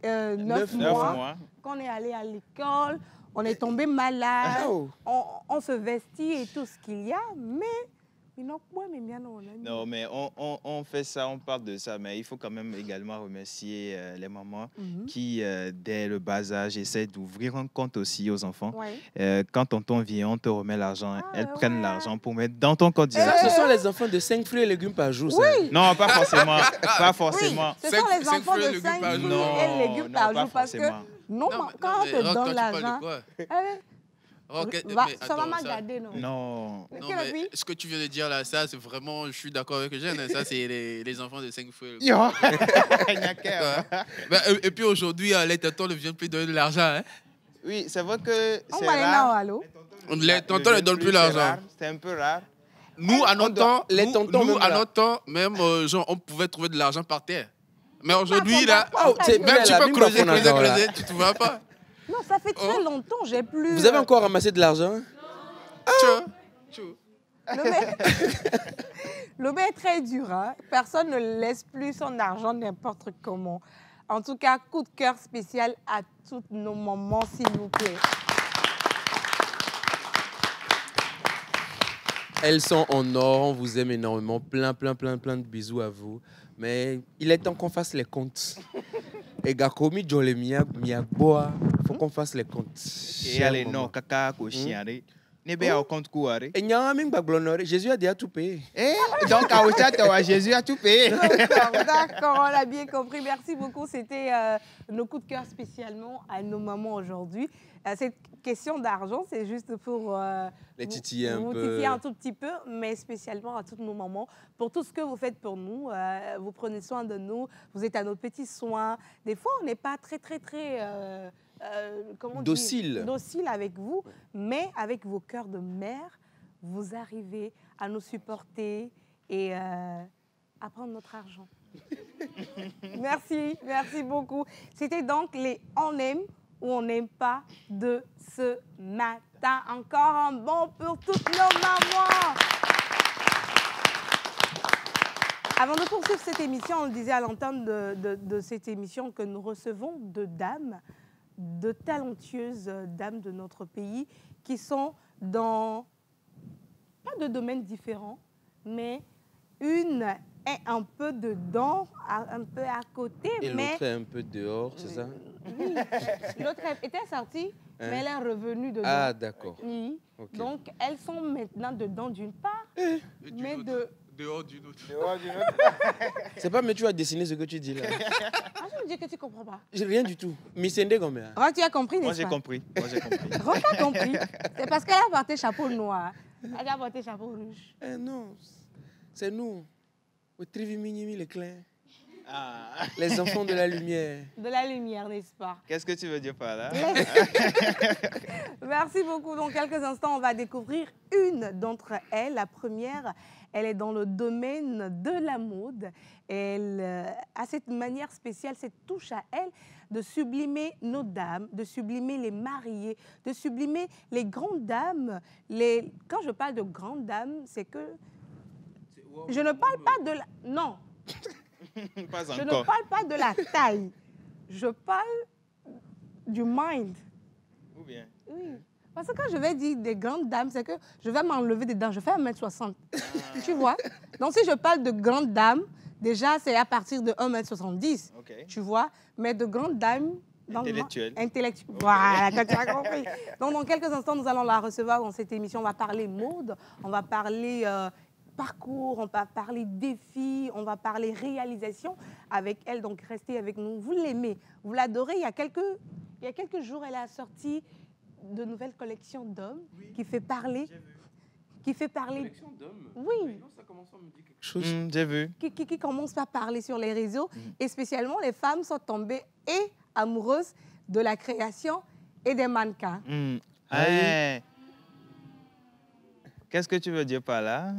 9 mois, qu'on est allé à l'école, on est tombé malade, on se vestit et tout ce qu'il y a, mais... Non, mais on fait ça, on parle de ça, mais il faut quand même également remercier les mamans qui, dès le bas âge, essaient d'ouvrir un compte aussi aux enfants. Quand tonton vient, on te remet l'argent, elles prennent l'argent pour mettre dans ton compte direct. Ça, ce sont les enfants de 5 fruits et légumes par jour, ça. Non, pas forcément. Pas forcément. Oui, ce sont les enfants de 5 fruits et légumes par jour, parce que quand on te donne l'argent... Ça va mal garder, non? Non, mais ce que tu viens de dire là, ça, c'est vraiment, je suis d'accord avec Eugène, ça, c'est les enfants de 5 fruits. Et puis aujourd'hui, les tontons ne viennent plus donner de l'argent. Hein? Oui, c'est vrai que c'est rare. Les tontons ne donnent plus l'argent. C'est un peu rare. Nous, à notre temps, même, genre, on pouvait trouver de l'argent par terre. Mais aujourd'hui, là, même tu peux creuser, tu ne trouves pas. Non, ça fait très longtemps, j'ai plus... Vous avez encore ramassé de l'argent? Le bain est très dur, hein? Personne ne laisse plus son argent n'importe comment. En tout cas, coup de cœur spécial à toutes nos mamans, s'il vous plaît. Elles sont en or, on vous aime énormément. Plein de bisous à vous. Mais il est temps qu'on fasse les comptes. Et Gakomi Jole Miagboa, il faut qu'on fasse les comptes. Et allez, non, caca, cochiare. Nebe au compte couare. Et Nyaming Baglonore, Jésus a déjà tout payé. Donc, à Jésus a tout payé. D'accord, on l'a bien compris. Merci beaucoup. C'était nos coups de cœur spécialement à nos mamans aujourd'hui. Cette question d'argent, c'est juste pour les titiller titiller un tout petit peu, mais spécialement à toutes nos mamans, pour tout ce que vous faites pour nous. Vous prenez soin de nous, vous êtes à nos petits soins. Des fois, on n'est pas très docile avec vous, mais avec vos cœurs de mère, vous arrivez à nous supporter et à prendre notre argent. Merci beaucoup. C'était donc les On aime ou on n'aime pas de ce matin. Encore un bon pour toutes nos mamans. Avant de poursuivre cette émission, on le disait à l'entente de cette émission que nous recevons de dames, de talentueuses dames de notre pays qui sont dans pas de domaines différents, mais une est un peu dedans, un peu à côté. Et l'autre est un peu dehors, c'est ça? Oui, l'autre était sortie, mais elle est revenue dedans. Ah, d'accord. Oui. Okay. Donc, elles sont maintenant dedans d'une part, mais dehors d'une autre. C'est pas, mais tu as dessiné ce que tu dis là. Ah, je me dis que tu comprends pas. Rien du tout. Missende comme ça. Rock, tu as compris, n'est-ce pas? Moi, j'ai compris. Rock a compris. C'est parce qu'elle a porté chapeau noir. Elle a porté chapeau rouge. Non, c'est nous. Au Trivimini, les clairs. Les enfants de la lumière. De la lumière, n'est-ce pas? Qu'est-ce que tu veux dire par là? Merci beaucoup. Dans quelques instants, on va découvrir une d'entre elles. La première, elle est dans le domaine de la mode. Elle a cette manière spéciale, cette touche à elle de sublimer nos dames, de sublimer les mariées, de sublimer les grandes dames. Quand je parle de grandes dames, c'est que je ne parle pas de la... Non. Pas je encore. ne parle pas de la taille. Je parle du mind. Ou bien? Oui. Parce que quand je vais dire des grandes dames, c'est que je vais m'enlever des dents. Je fais 1m60. Tu vois? Donc, si je parle de grandes dames, déjà, c'est à partir de 1m70. Okay. Tu vois? Mais de grandes dames... Intellectuelles. Okay. Voilà, tu as compris. Donc, dans quelques instants, nous allons la recevoir dans cette émission. On va parler mode, on va parler... parcours, on va parler défis, on va parler réalisation avec elle. Donc, restez avec nous. Vous l'aimez, vous l'adorez. Il y a quelques jours, elle a sorti de nouvelles collections d'hommes qui fait parler. Qui fait parler. Collection d'hommes. Oui. Non, ça commence à me dire quelque chose. J'ai vu. Qui commence à parler sur les réseaux. Et spécialement, les femmes sont tombées et amoureuses de la création et des mannequins. Hey. Qu'est-ce que tu veux dire par là?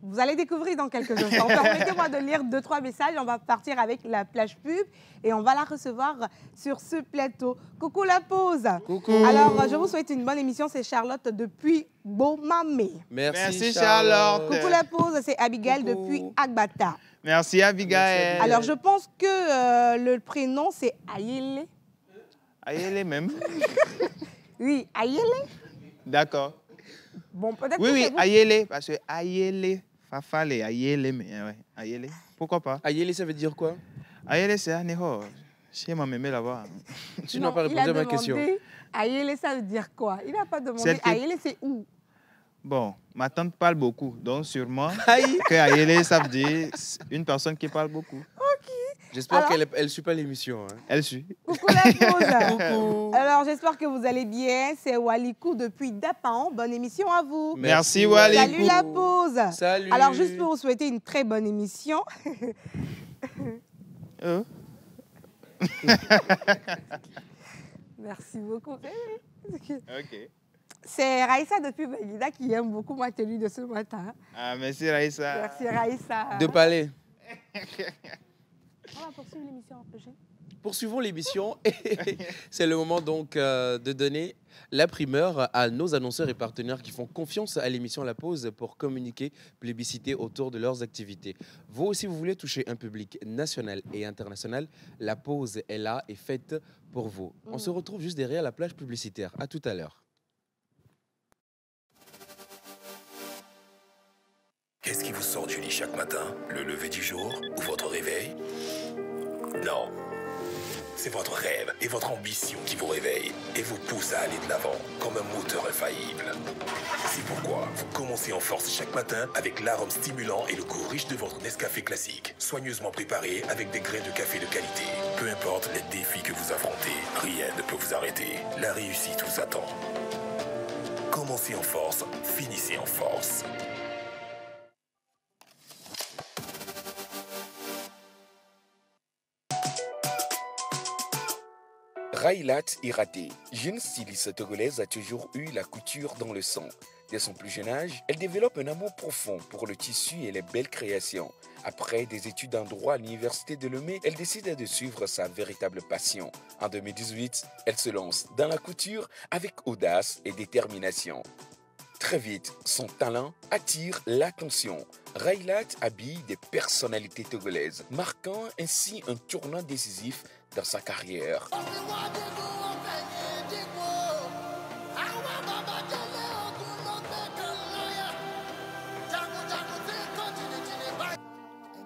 Vous allez découvrir dans quelques instants. Permettez-moi de lire 2-3 messages. On va partir avec la plage pub et on va la recevoir sur ce plateau. Coucou la pause. Coucou. Alors, je vous souhaite une bonne émission. C'est Charlotte depuis Beaumamé. Merci Charlotte. Coucou la pause, c'est Abigail depuis Agbata. Merci Abigail. Alors, je pense que le prénom, c'est Ayele. Ayele même. Oui, Ayele. D'accord. Bon, peut-être Oui, que oui, c'est vous. Ayele, parce que Ayele, Fafale, Ayele, mais ouais, Ayele. Pourquoi pas? Ayele, ça veut dire quoi? Ayele, c'est Aneho. Chez ma mémé là-bas. Tu n'as pas il répondu a à ma question. demandé, Ayele, ça veut dire quoi? Il n'a pas demandé. Celle qui- Ayele, c'est où? Bon, ma tante parle beaucoup, donc sûrement Aïe. que Ayele, ça veut dire une personne qui parle beaucoup. J'espère Alors- qu'elle ne suit pas l'émission. Hein. Elle suit. Coucou la pause. Coucou. Alors, j'espère que vous allez bien. C'est Walikou depuis Dapan. Bonne émission à vous. Merci, Walikou. Salut la pause. Salut. Alors, juste pour vous souhaiter une très bonne émission. Merci beaucoup. Ok. C'est Raïssa depuis Bagida qui aime beaucoup ma tenue de ce matin. Ah, merci Raïssa. Merci Raïssa. De Palais. On va poursuivre l'émission un peu. Poursuivons l'émission. C'est le moment donc de donner la primeur à nos annonceurs et partenaires qui font confiance à l'émission La Pause pour communiquer, plébisciter autour de leurs activités. Vous aussi, vous voulez toucher un public national et international, La Pause est là et faite pour vous. On se retrouve juste derrière la plage publicitaire. À tout à l'heure. Qu'est-ce qui vous sort du lit chaque matin? Le lever du jour ou votre réveil? Non. C'est votre rêve et votre ambition qui vous réveillent et vous pousse à aller de l'avant comme un moteur infaillible. C'est pourquoi vous commencez en force chaque matin avec l'arôme stimulant et le goût riche de votre Nescafé classique. Soigneusement préparé avec des grains de café de qualité. Peu importe les défis que vous affrontez, rien ne peut vous arrêter. La réussite vous attend. Commencez en force, finissez en force. Railat Irate, jeune styliste togolaise, a toujours eu la couture dans le sang. Dès son plus jeune âge, elle développe un amour profond pour le tissu et les belles créations. Après des études en droit à l'université de Lomé, elle décide de suivre sa véritable passion. En 2018, elle se lance dans la couture avec audace et détermination. Très vite, son talent attire l'attention. Railat habille des personnalités togolaises, marquant ainsi un tournant décisif dans sa carrière.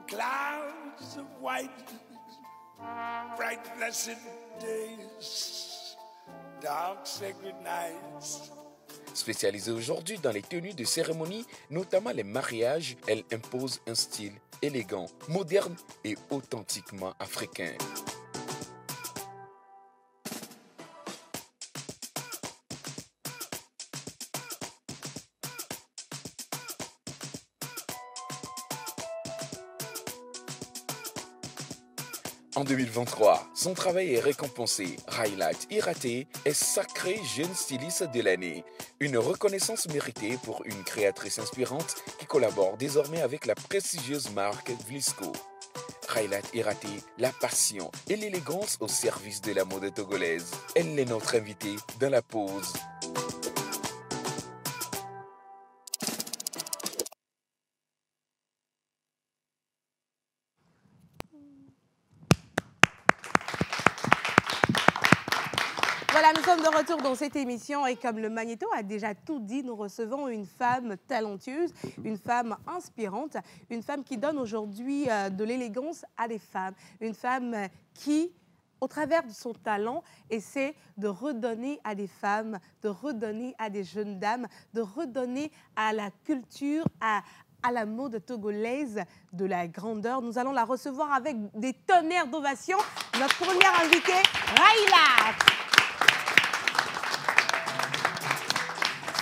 Clouds of white, bright blessed days, dark sacred nights. Spécialisée aujourd'hui dans les tenues de cérémonie, notamment les mariages, elle impose un style élégant, moderne et authentiquement africain. En 2023, son travail est récompensé. Railat Irate est sacrée jeune styliste de l'année. Une reconnaissance méritée pour une créatrice inspirante qui collabore désormais avec la prestigieuse marque Vlisco. Railat Irate, la passion et l'élégance au service de la mode togolaise. Elle est notre invitée dans la pause. Voilà, nous sommes de retour dans cette émission et comme le Magnéto a déjà tout dit, nous recevons une femme talentueuse, une femme inspirante, une femme qui donne aujourd'hui de l'élégance à des femmes, une femme qui, au travers de son talent, essaie de redonner à des femmes, de redonner à des jeunes dames, de redonner à la culture, à la mode togolaise de la grandeur. Nous allons la recevoir avec des tonnerres d'ovations. Notre première invitée, Railat.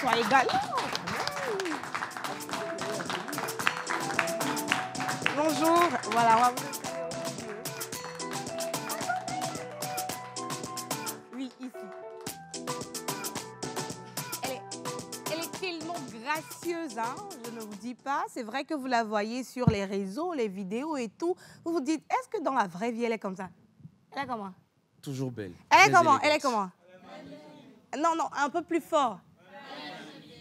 Soyez galant. Bonjour. Voilà, on va vous installer au milieu. Oui, ici. Elle est tellement gracieuse, hein, je ne vous dis pas. C'est vrai que vous la voyez sur les réseaux, les vidéos et tout. Vous vous dites, est-ce que dans la vraie vie, elle est comme ça? Elle est comment? Toujours belle. Elle est très comment? Elle est élégante. comment? Non, non, un peu plus fort.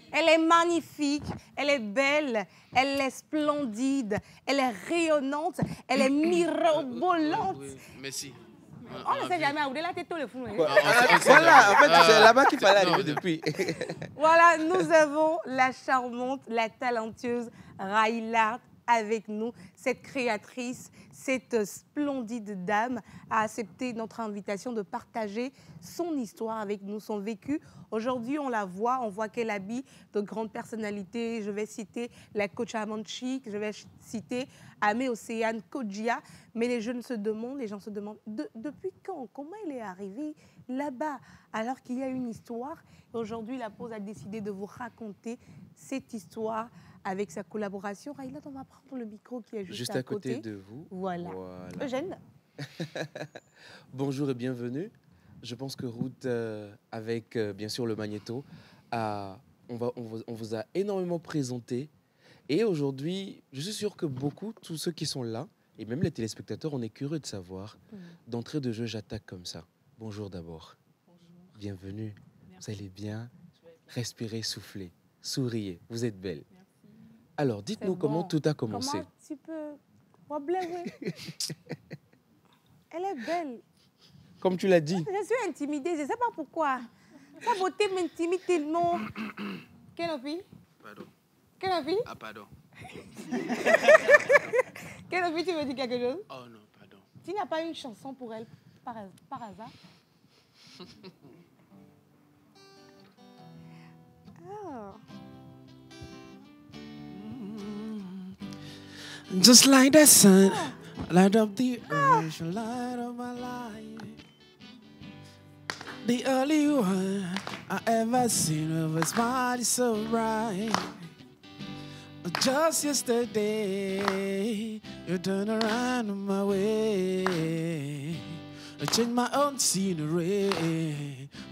Elle est magnifique, elle est belle, elle est splendide, elle est rayonnante, elle est mirobolante. Oui, merci. On ne sait jamais, au-delà de tout le fou. Voilà, en fait, c'est là-bas qu'il fallait arriver depuis. Voilà, nous avons la charmante, la talentueuse Raïla avec nous. Cette créatrice, cette splendide dame a accepté notre invitation de partager son histoire avec nous, son vécu. Aujourd'hui, on la voit, on voit qu'elle habille de grandes personnalités. Je vais citer la coach Amanchik, je vais citer Amé Océane Kodjia. Mais les gens se demandent, depuis quand? Comment elle est arrivée là-bas alors qu'il y a une histoire? Et aujourd'hui, la pause a décidé de vous raconter cette histoire avec sa collaboration. Raïla, on va prendre le micro qui est juste à côté de vous. Voilà. Eugène. Bonjour et bienvenue. Je pense que Ruth, avec bien sûr le Magnéto, on vous a énormément présenté. Et aujourd'hui, je suis sûr que beaucoup, tous ceux qui sont là, et même les téléspectateurs, on est curieux de savoir. D'entrée de jeu, j'attaque comme ça. Bonjour d'abord. Bonjour. Bienvenue. Merci. Vous allez bien? Respirez, soufflez, souriez. Vous êtes belle. Merci. Alors, dites-nous comment tout a commencé. Comment tu peux... Elle est belle. Comme tu l'as dit. Je suis intimidée, je ne sais pas pourquoi. Sa beauté m'intimide tellement. Kenopi? Pardon. Kenopi? Ah, pardon. Kenopi, tu veux dire quelque chose? Oh non, pardon. Tu n'as pas une chanson pour elle par hasard? Ah. Just like the sun, light up the earth, light up my life. The only one I ever seen with a smile so bright. Just yesterday, you turned around my way. I changed my own scenery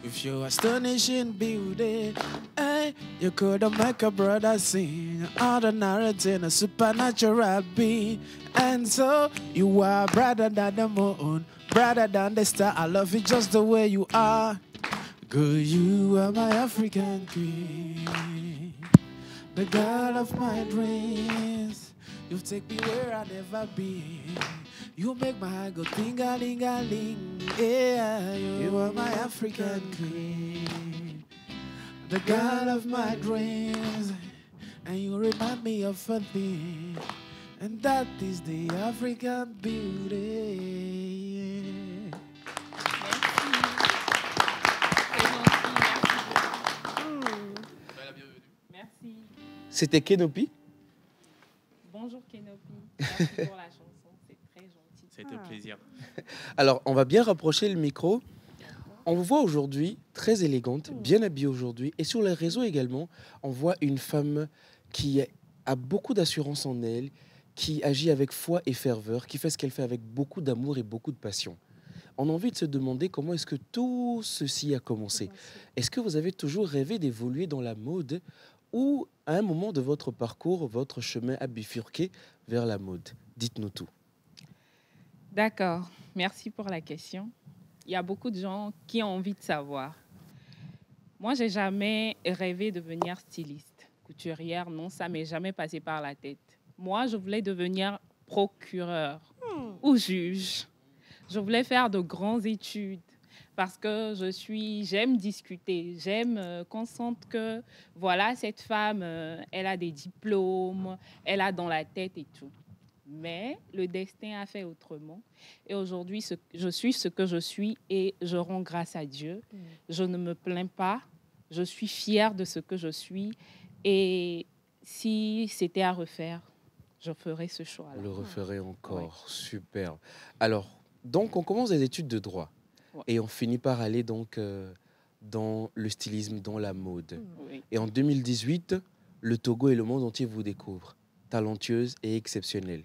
with your astonishing beauty. Hey, you could have make a brother sing, ordinary than a supernatural being. And so you are brighter than the moon, brighter than the star. I love you just the way you are. Girl, you are my African queen, the girl of my dreams. You take me where I've never been. You make my heart go ting-a-ling-a-ling. Yeah, you are my African queen, the girl of my dreams. And you remind me of a thing, and that is the African beauty. Merci. C'était Kenopi? Bonjour Kenopi. Merci pour la chanson, c'est très gentil. C'est un plaisir. Alors, on va bien rapprocher le micro. On vous voit aujourd'hui très élégante, bien habillée aujourd'hui. Et sur les réseaux également, on voit une femme qui a beaucoup d'assurance en elle, qui agit avec foi et ferveur, qui fait ce qu'elle fait avec beaucoup d'amour et beaucoup de passion. On a envie de se demander comment est-ce que tout ceci a commencé. Est-ce que vous avez toujours rêvé d'évoluer dans la mode ou à un moment de votre parcours, votre chemin a bifurqué vers la mode? Dites-nous tout. D'accord, merci pour la question. Il y a beaucoup de gens qui ont envie de savoir. Moi, j'ai jamais rêvé de devenir styliste, couturière, non, ça m'est jamais passé par la tête. Moi, je voulais devenir procureur ou juge. Je voulais faire de grandes études parce que j'aime discuter, j'aime qu'on sente que, voilà, cette femme, elle a des diplômes, elle a dans la tête et tout. Mais le destin a fait autrement. Et aujourd'hui, je suis ce que je suis et je rends grâce à Dieu. Je ne me plains pas. Je suis fière de ce que je suis. Et si c'était à refaire, je ferais ce choix-là. Le referez encore. Ouais. Super. Alors, donc, on commence les études de droit. Ouais. Et on finit par aller donc dans le stylisme, dans la mode. Oui. Et en 2018, le Togo et le monde entier vous découvrent, talentueuse et exceptionnelle.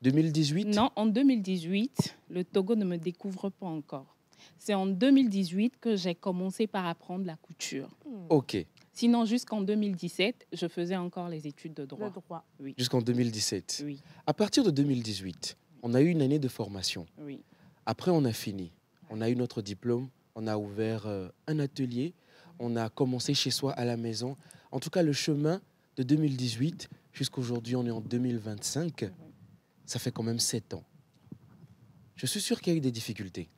2018 Non, en 2018, le Togo ne me découvre pas encore. C'est en 2018 que j'ai commencé par apprendre la couture. Ok, Sinon, jusqu'en 2017, je faisais encore les études de droit. Le droit. Oui. jusqu'en 2017. Oui. À partir de 2018, on a eu une année de formation. Oui. Après, on a fini. On a eu notre diplôme, on a ouvert un atelier, on a commencé chez soi à la maison. En tout cas, le chemin de 2018 jusqu'à aujourd'hui, on est en 2025. Ça fait quand même 7 ans. Je suis sûr qu'il y a eu des difficultés.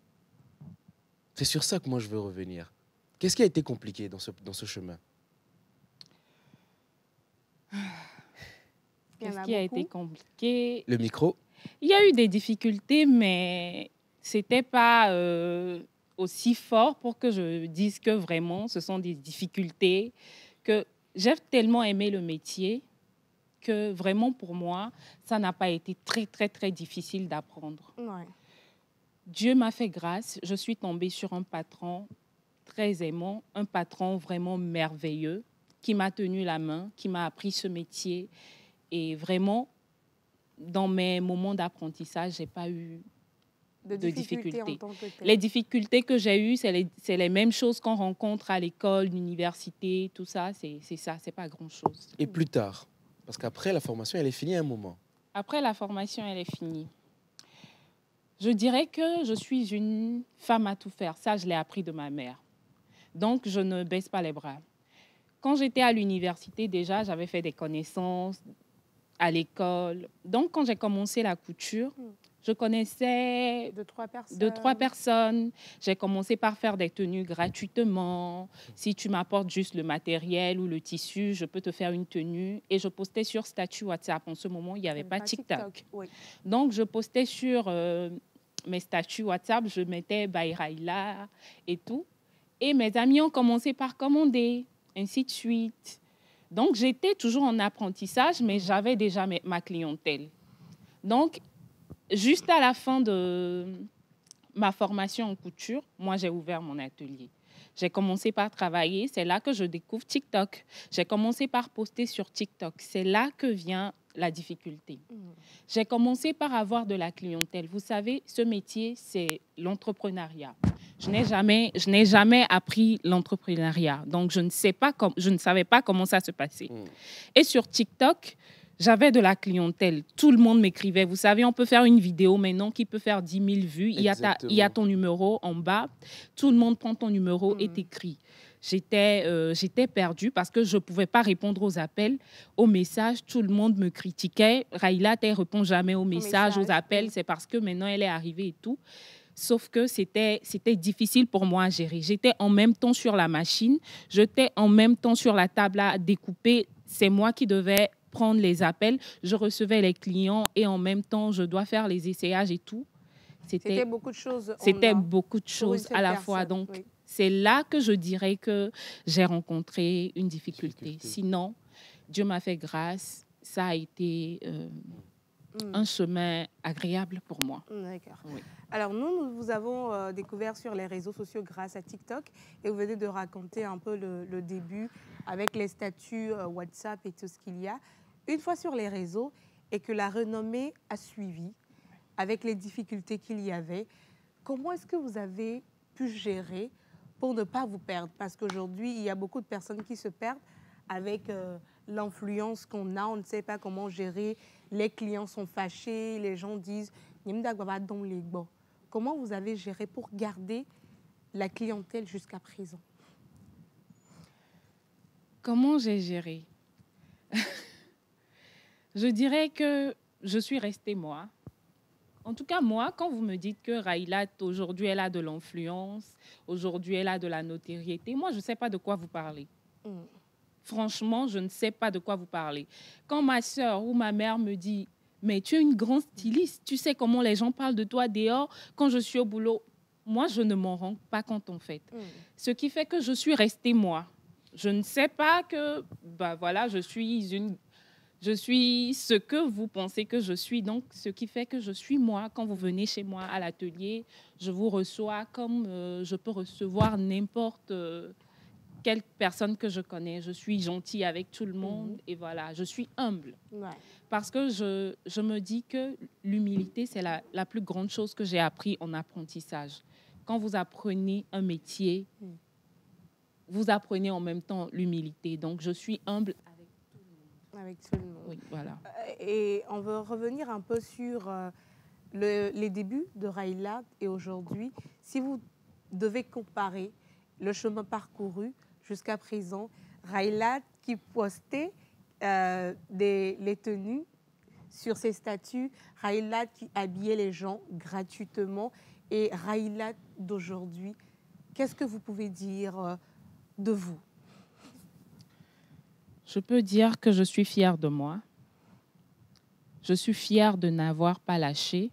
C'est sur ça que moi, je veux revenir. Qu'est-ce qui a été compliqué dans ce chemin? Il y en Qu'est-ce a qui a beaucoup. été compliqué? Le micro? Il y a eu des difficultés, mais c'était pas aussi fort pour que je dise que vraiment, ce sont des difficultés, que j'ai tellement aimé le métier que vraiment pour moi, ça n'a pas été très, très, très difficile d'apprendre. Ouais. Dieu m'a fait grâce, je suis tombée sur un patron très aimant, un patron vraiment merveilleux qui m'a tenu la main, qui m'a appris ce métier. Et vraiment, dans mes moments d'apprentissage, je n'ai pas eu de difficultés. en tant que telle. Les difficultés que j'ai eues, c'est les mêmes choses qu'on rencontre à l'école, l'université, tout ça. C'est ça, c'est pas grand-chose. Et plus tard? Parce qu'après, la formation, elle est finie à un moment. Après, la formation, elle est finie. Je dirais que je suis une femme à tout faire. Ça, je l'ai appris de ma mère. Donc, je ne baisse pas les bras. Quand j'étais à l'université, déjà, j'avais fait des connaissances à l'école. Donc, quand j'ai commencé la couture, je connaissais Deux, trois personnes. 2-3 personnes. J'ai commencé par faire des tenues gratuitement. Si tu m'apportes juste le matériel ou le tissu, je peux te faire une tenue. Et je postais sur statut WhatsApp. En ce moment, il n'y avait pas TikTok. Oui. Donc, je postais sur mes statuts WhatsApp, je mettais Bayraïla et tout. Et mes amis ont commencé par commander, ainsi de suite. Donc, j'étais toujours en apprentissage, mais j'avais déjà ma clientèle. Donc, juste à la fin de ma formation en couture, moi, j'ai ouvert mon atelier. J'ai commencé par travailler. C'est là que je découvre TikTok. J'ai commencé par poster sur TikTok. C'est là que vient la difficulté. J'ai commencé par avoir de la clientèle. Vous savez, ce métier, c'est l'entrepreneuriat. Je n'ai jamais appris l'entrepreneuriat. Donc, je ne savais pas comment ça se passait. Et sur TikTok, j'avais de la clientèle. Tout le monde m'écrivait. Vous savez, on peut faire une vidéo maintenant qui peut faire 10 000 vues. Il y a ton numéro en bas. Tout le monde prend ton numéro et t'écrit. J'étais perdue parce que je ne pouvais pas répondre aux appels, aux messages. Tout le monde me critiquait. Raïla, tu ne réponds jamais aux messages, aux appels. C'est parce que maintenant, elle est arrivée et tout. Sauf que c'était difficile pour moi à gérer. J'étais en même temps sur la machine. J'étais en même temps sur la table à découper. C'est moi qui devais prendre les appels. Je recevais les clients et en même temps, je dois faire les essayages et tout. C'était beaucoup de choses. C'était beaucoup de choses à la fois. Donc, oui. C'est là que je dirais que j'ai rencontré une difficulté. Sinon, Dieu m'a fait grâce. Ça a été un chemin agréable pour moi. D'accord. Oui. Alors, nous vous avons découvert sur les réseaux sociaux grâce à TikTok et vous venez de raconter un peu le début avec les statuts WhatsApp et tout ce qu'il y a. Une fois sur les réseaux et que la renommée a suivi avec les difficultés qu'il y avait, comment est-ce que vous avez pu gérer pour ne pas vous perdre? Parce qu'aujourd'hui, il y a beaucoup de personnes qui se perdent avec l'influence qu'on a. On ne sait pas comment gérer. Les clients sont fâchés. Les gens disent « Comment vous avez géré pour garder la clientèle jusqu'à présent? Comment j'ai géré? Je dirais que je suis restée moi. En tout cas, moi, quand vous me dites que Raïla, aujourd'hui, elle a de l'influence, aujourd'hui, elle a de la notoriété, moi, je ne sais pas de quoi vous parlez. Franchement, je ne sais pas de quoi vous parlez. Quand ma soeur ou ma mère me dit « Mais tu es une grande styliste, tu sais comment les gens parlent de toi dehors quand je suis au boulot. » Moi, je ne m'en rends pas compte, en fait. Ce qui fait que je suis restée moi. Je ne sais pas que, voilà, je suis une Je suis ce que vous pensez que je suis, donc ce qui fait que je suis moi. Quand vous venez chez moi à l'atelier, je vous reçois comme je peux recevoir n'importe quelle personne que je connais. Je suis gentille avec tout le monde et voilà, je suis humble. Ouais. Parce que je me dis que l'humilité, c'est la plus grande chose que j'ai appris en apprentissage. Quand vous apprenez un métier, vous apprenez en même temps l'humilité. Donc, je suis humble avec tout le monde. Oui, voilà. Et on veut revenir un peu sur les débuts de Raïlat et aujourd'hui. Si vous devez comparer le chemin parcouru jusqu'à présent, Raïlat qui postait les tenues sur ses statuts, Raïlat qui habillait les gens gratuitement et Raïlat d'aujourd'hui, qu'est-ce que vous pouvez dire de vous? Je peux dire que je suis fière de moi. Je suis fière de n'avoir pas lâché.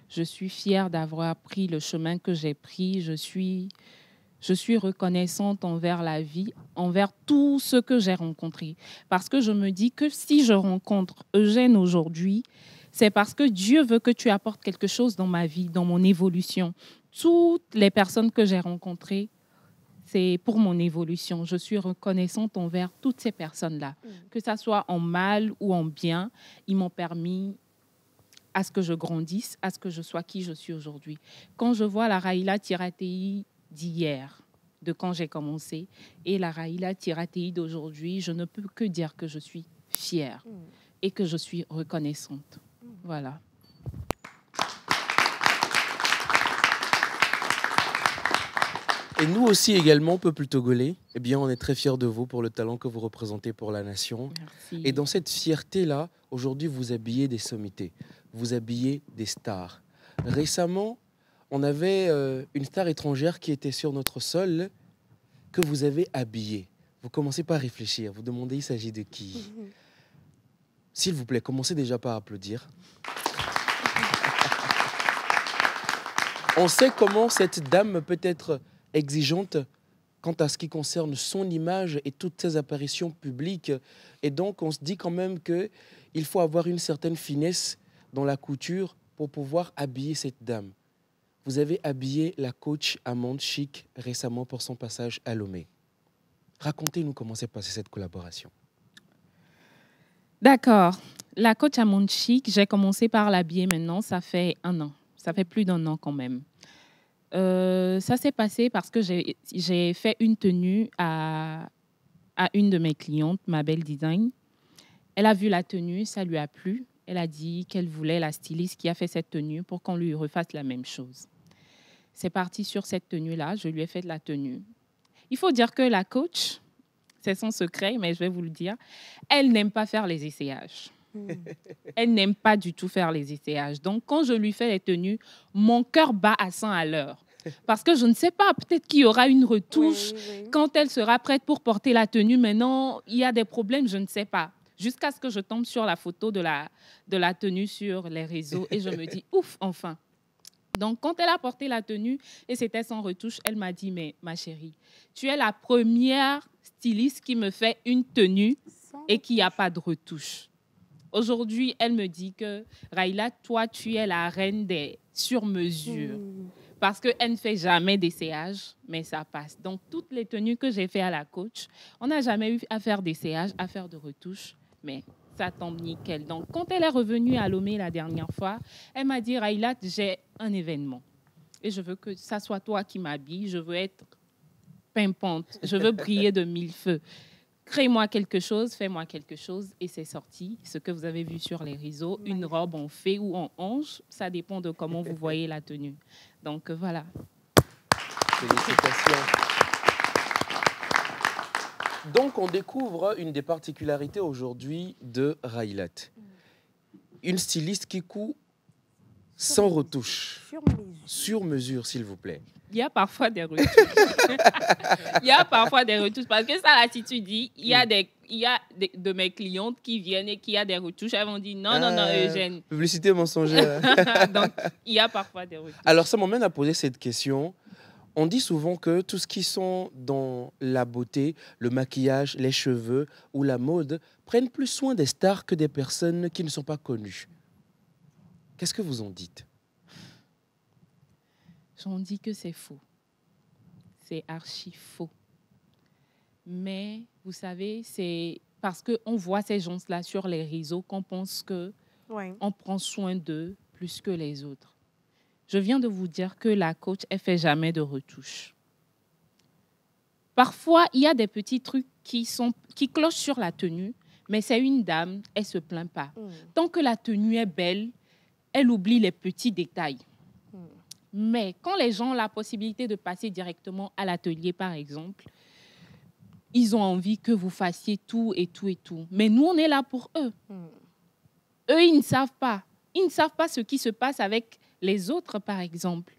Je suis fière d'avoir pris le chemin que j'ai pris. Je suis reconnaissante envers la vie, envers tout ce que j'ai rencontré. Parce que je me dis que si je rencontre Eugène aujourd'hui, c'est parce que Dieu veut que tu apportes quelque chose dans ma vie, dans mon évolution. Toutes les personnes que j'ai rencontrées, c'est pour mon évolution. Je suis reconnaissante envers toutes ces personnes-là. Que ça soit en mal ou en bien, ils m'ont permis à ce que je grandisse, à ce que je sois qui je suis aujourd'hui. Quand je vois la Raïla Tiratei d'hier, de quand j'ai commencé, et la Raïla Tiratei d'aujourd'hui, je ne peux que dire que je suis fière et que je suis reconnaissante. Voilà. Et nous aussi également, peuple togolais, eh bien, on est très fiers de vous pour le talent que vous représentez pour la nation. Merci. Et dans cette fierté-là, aujourd'hui, vous habillez des sommités, vous habillez des stars. Récemment, on avait une star étrangère qui était sur notre sol que vous avez habillée. Vous commencez par réfléchir, vous demandez il s'agit de qui? S'il vous plaît, commencez déjà par applaudir. On sait comment cette dame peut être exigeante quant à ce qui concerne son image et toutes ses apparitions publiques. Et donc, on se dit quand même qu'il faut avoir une certaine finesse dans la couture pour pouvoir habiller cette dame. Vous avez habillé la coach Amande Chic récemment pour son passage à Lomé. Racontez-nous comment s'est passée cette collaboration. D'accord. La coach Amande Chic, j'ai commencé par l'habiller maintenant, ça fait 1 an. Ça fait plus d'1 an quand même. Ça s'est passé parce que j'ai fait une tenue à une de mes clientes, ma belle design. Elle a vu la tenue, ça lui a plu. Elle a dit qu'elle voulait la styliste qui a fait cette tenue pour qu'on lui refasse la même chose. C'est parti sur cette tenue-là, je lui ai fait de la tenue. Il faut dire que la coach, c'est son secret, mais je vais vous le dire, elle n'aime pas faire les essayages. Elle n'aime pas du tout faire les essayages. Donc, quand je lui fais les tenues, mon cœur bat à 100 à l'heure. Parce que je ne sais pas, peut-être qu'il y aura une retouche quand elle sera prête pour porter la tenue. Maintenant, il y a des problèmes, je ne sais pas. Jusqu'à ce que je tombe sur la photo de la tenue sur les réseaux et je me dis, ouf, enfin. Donc, quand elle a porté la tenue et c'était sans retouche, elle m'a dit, mais ma chérie, tu es la première styliste qui me fait une tenue et qui n'a pas de retouche. Aujourd'hui, elle me dit que, Raïla, toi, tu es la reine des sur-mesures. Parce qu'elle ne fait jamais d'essayage, mais ça passe. Donc, toutes les tenues que j'ai faites à la coach, on n'a jamais eu à faire d'essayage, à faire de retouches, mais ça tombe nickel. Donc, quand elle est revenue à Lomé la dernière fois, elle m'a dit, Raïla, j'ai un événement. Et je veux que ça soit toi qui m'habille. Je veux être pimpante. Je veux briller de 1000 feux. Crée-moi quelque chose, fais-moi quelque chose. Et c'est sorti. Ce que vous avez vu sur les réseaux, une robe en fée ou en ange, ça dépend de comment vous voyez la tenue. Donc, voilà. Félicitations. Donc, on découvre une des particularités aujourd'hui de Raïlat. Une styliste qui coud sans retouche. Sur mesure, s'il vous plaît. Il y a parfois des retouches. Il y a parfois des retouches. Parce que ça, là, si tu dis, il y a de mes clientes qui viennent et qui a des retouches. Elles vont dire, non, Eugène. Publicité mensongère. Donc, il y a parfois des retouches. Alors, ça m'emmène à poser cette question. On dit souvent que tout ce qui sont dans la beauté, le maquillage, les cheveux ou la mode prennent plus soin des stars que des personnes qui ne sont pas connues. Qu'est-ce que vous en dites? J'en dis que c'est faux. C'est archi faux. Mais vous savez, c'est parce qu'on voit ces gens-là sur les réseaux qu'on pense qu'on prend soin d'eux plus que les autres. Je viens de vous dire que la coach, elle ne fait jamais de retouches. Parfois, il y a des petits trucs qui clochent sur la tenue, mais c'est une dame, elle ne se plaint pas. Tant que la tenue est belle, elle oublie les petits détails. Mais quand les gens ont la possibilité de passer directement à l'atelier, par exemple, ils ont envie que vous fassiez tout et tout et tout. Mais nous, on est là pour eux. Eux, ils ne savent pas. Ils ne savent pas ce qui se passe avec les autres, par exemple.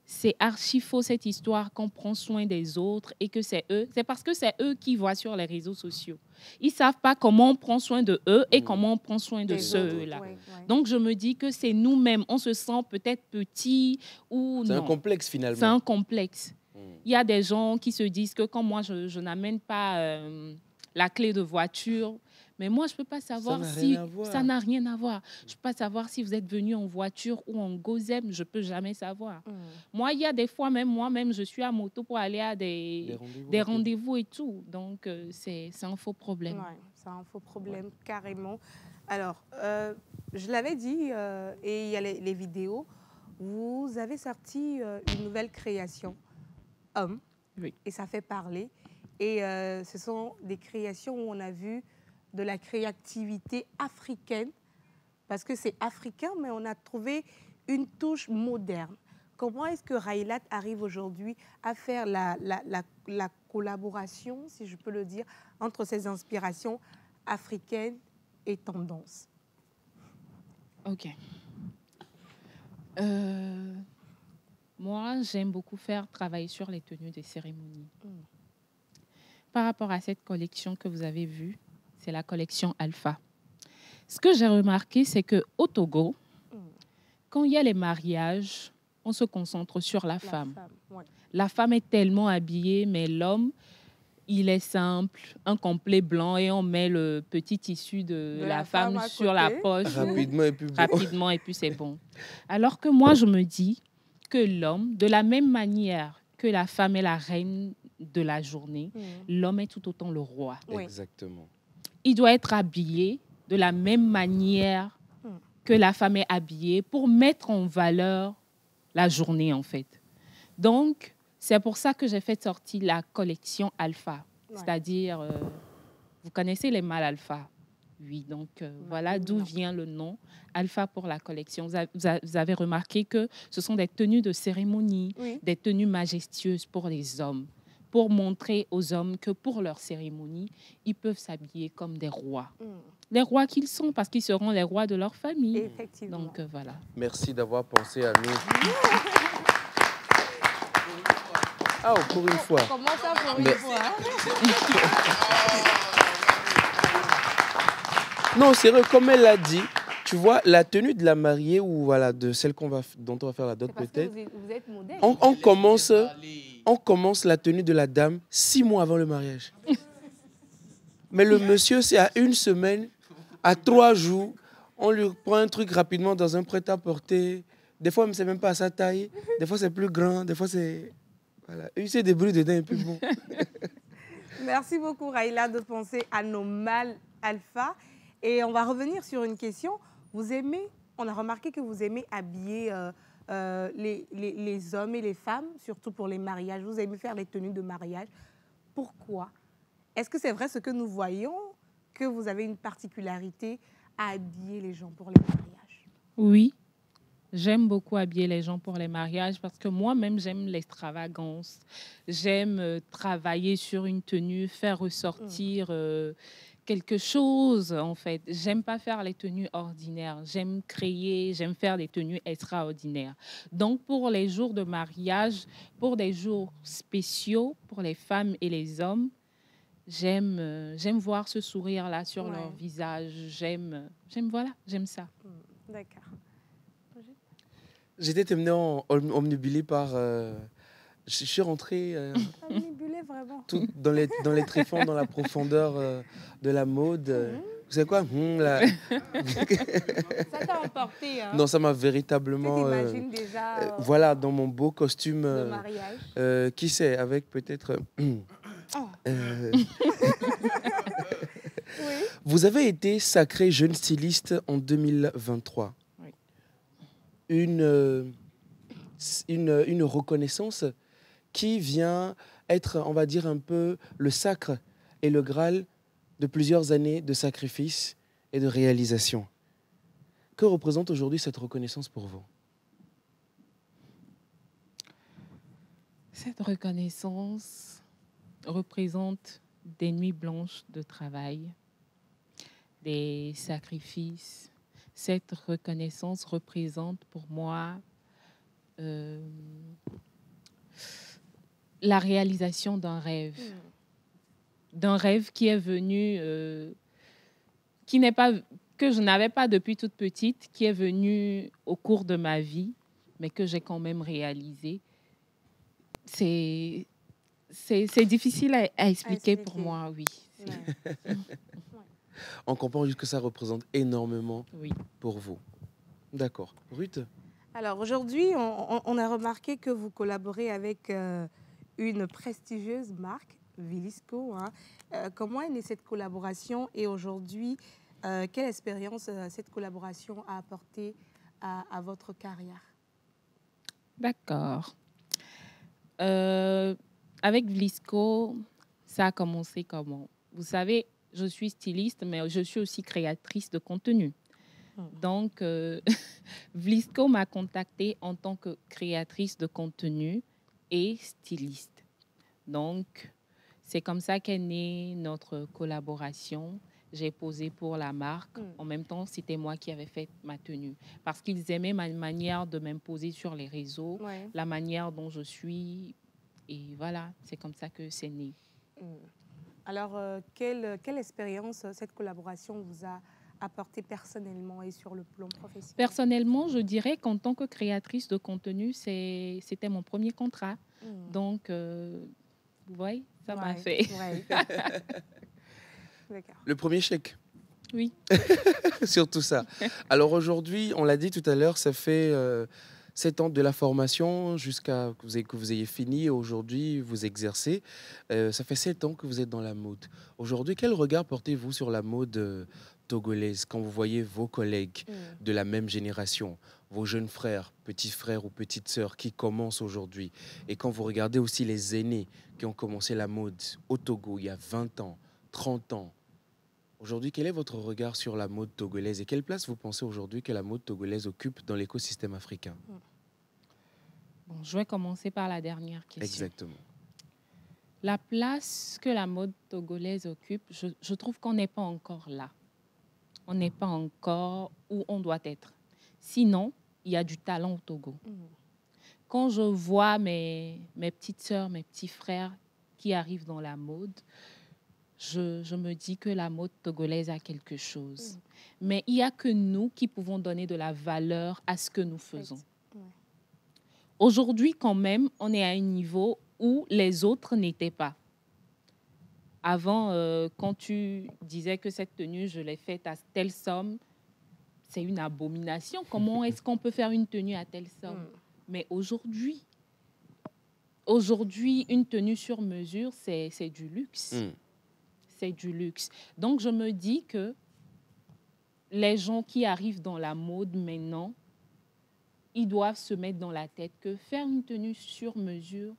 C'est archi faux, cette histoire qu'on prend soin des autres et que c'est eux. C'est parce que c'est eux qui voient sur les réseaux sociaux. Ils ne savent pas comment on prend soin de eux et comment on prend soin de ceux-là. Donc, je me dis que c'est nous-mêmes. On se sent peut-être petit ou non. C'est un complexe, finalement. C'est un complexe. Il y a des gens qui se disent que quand moi, je n'amène pas la clé de voiture, mais moi, je ne peux pas savoir si... Ça n'a rien à voir. Je ne peux pas savoir si vous êtes venu en voiture ou en gozem. Je ne peux jamais savoir. Moi, il y a des fois, même moi-même, je suis à moto pour aller à des rendez-vous et tout. Donc, c'est un faux problème. Ouais, c'est un faux problème, carrément. Alors, je l'avais dit, et il y a les vidéos, vous avez sorti une nouvelle création, Homme, et ça fait parler. Et ce sont des créations où on a vu de la créativité africaine, parce que c'est africain, mais on a trouvé une touche moderne. Comment est-ce que Raylat arrive aujourd'hui à faire la collaboration, si je peux le dire, entre ces inspirations africaines et tendances? Ok. Moi, j'aime beaucoup travailler sur les tenues des cérémonies. Par rapport à cette collection que vous avez vue, c'est la collection Alpha. Ce que j'ai remarqué, c'est qu'au Togo, quand il y a les mariages, on se concentre sur la femme. La femme est tellement habillée, mais l'homme, il est simple, un complet blanc, et on met le petit tissu de la femme sur la poche. Rapidement, et puis c'est bon. Alors que moi, je me dis que l'homme, de la même manière que la femme est la reine de la journée, l'homme est tout autant le roi. Exactement. Il doit être habillé de la même manière que la femme est habillée pour mettre en valeur la journée, en fait. Donc, c'est pour ça que j'ai fait sortir la collection Alpha. C'est-à-dire, vous connaissez les mâles alpha? Oui, donc voilà d'où vient le nom Alpha pour la collection. Vous avez remarqué que ce sont des tenues de cérémonie, des tenues majestueuses pour les hommes, pour montrer aux hommes que pour leur cérémonie, ils peuvent s'habiller comme des rois. Les rois qu'ils sont, parce qu'ils seront les rois de leur famille. Effectivement. Donc voilà. Merci d'avoir pensé à nous. Ah, pour une fois. Comment ça pour une fois? Non, sérieux, comme elle l'a dit, tu vois, la tenue de la mariée ou voilà, de celle dont on va faire la dot peut-être, vous êtes moderne. on commence la tenue de la dame 6 mois avant le mariage. Mais le monsieur, c'est à 1 semaine, à 3 jours, on lui prend un truc rapidement dans un prêt-à-porter. Des fois, c'est même pas à sa taille. Des fois, c'est plus grand. Des fois, c'est... Voilà. Il s'est débrouillé dedans et puis bon. Merci beaucoup, Rayla, de penser à nos mâles alpha. Et on va revenir sur une question. Vous aimez, on a remarqué que vous aimez habiller les hommes et les femmes, surtout pour les mariages. Vous aimez faire les tenues de mariage. Pourquoi? Est-ce que c'est vrai ce que nous voyons, que vous avez une particularité à habiller les gens pour les mariages? Oui, j'aime beaucoup habiller les gens pour les mariages parce que moi-même, j'aime l'extravagance. J'aime travailler sur une tenue, faire ressortir quelque chose, en fait. J'aime pas faire les tenues ordinaires. J'aime créer, j'aime faire des tenues extraordinaires. Donc, pour les jours de mariage, pour des jours spéciaux, pour les femmes et les hommes, j'aime voir ce sourire-là sur leur visage. J'aime ça. D'accord. J'étais emmené omnibulé par Je suis rentré Omnibulé, vraiment. dans les tréfonds, dans la profondeur de la mode. Vous savez quoi là. Ça t'a emporté, hein? Non, ça m'a véritablement... Tu t'imagines déjà... voilà, dans mon beau costume... de mariage. Qui sait, avec peut-être... Oui. Vous avez été sacré jeune styliste en 2023. Oui. Une reconnaissance qui vient être, on va dire, un peu le sacre et le Graal de plusieurs années de sacrifice et de réalisation. Que représente aujourd'hui cette reconnaissance pour vous? Cette reconnaissance représente des nuits blanches de travail, des sacrifices. Cette reconnaissance représente pour moi la réalisation d'un rêve. D'un rêve qui est venu, que je n'avais pas depuis toute petite, qui est venu au cours de ma vie, mais que j'ai quand même réalisé. C'est difficile à expliquer pour moi, oui. Ouais. On comprend juste que ça représente énormément Oui. pour vous. D'accord. Ruth? Alors aujourd'hui, on a remarqué que vous collaborez avec une prestigieuse marque, Villisco. Hein. Comment est née cette collaboration et aujourd'hui, quelle expérience cette collaboration a apporté à votre carrière? D'accord. Avec Villisco, ça a commencé comment? Vous savez, je suis styliste, mais je suis aussi créatrice de contenu. Donc, Villisco m'a contactée en tant que créatrice de contenu et styliste. Donc, c'est comme ça qu'est née notre collaboration. J'ai posé pour la marque. En même temps, c'était moi qui avais fait ma tenue. Parce qu'ils aimaient ma manière de m'imposer sur les réseaux, la manière dont je suis. Et voilà, c'est comme ça que c'est né. Alors, quelle expérience cette collaboration vous a apporté personnellement et sur le plan professionnel? Personnellement, je dirais qu'en tant que créatrice de contenu, c'était mon premier contrat. Donc, vous voyez, ça m'a fait. Le premier chèque. Oui. Surtout ça. Alors aujourd'hui, on l'a dit tout à l'heure, ça fait 7 ans de la formation jusqu'à que vous ayez fini. Et aujourd'hui, vous exercez. Ça fait 7 ans que vous êtes dans la mode. Aujourd'hui, quel regard portez-vous sur la mode togolaise quand vous voyez vos collègues de la même génération, vos jeunes frères, petits frères ou petites sœurs qui commencent aujourd'hui, et quand vous regardez aussi les aînés qui ont commencé la mode au Togo il y a 20 ans, 30 ans. Aujourd'hui, quel est votre regard sur la mode togolaise et quelle place vous pensez aujourd'hui que la mode togolaise occupe dans l'écosystème africain? Bon, je vais commencer par la dernière question. Exactement. La place que la mode togolaise occupe, je trouve qu'on n'est pas encore là. On n'est pas encore où on doit être. Sinon, il y a du talent au Togo. Quand je vois mes petites sœurs, mes petits frères qui arrivent dans la mode, je me dis que la mode togolaise a quelque chose. Mais il n'y a que nous qui pouvons donner de la valeur à ce que nous faisons. Aujourd'hui, quand même, on est à un niveau où les autres n'étaient pas. Avant, quand tu disais que cette tenue, je l'ai faite à telle somme, c'est une abomination. Comment est-ce qu'on peut faire une tenue à telle somme? Mais aujourd'hui, une tenue sur mesure, c'est du luxe. C'est du luxe. Donc, je me dis que les gens qui arrivent dans la mode maintenant, ils doivent se mettre dans la tête que faire une tenue sur mesure,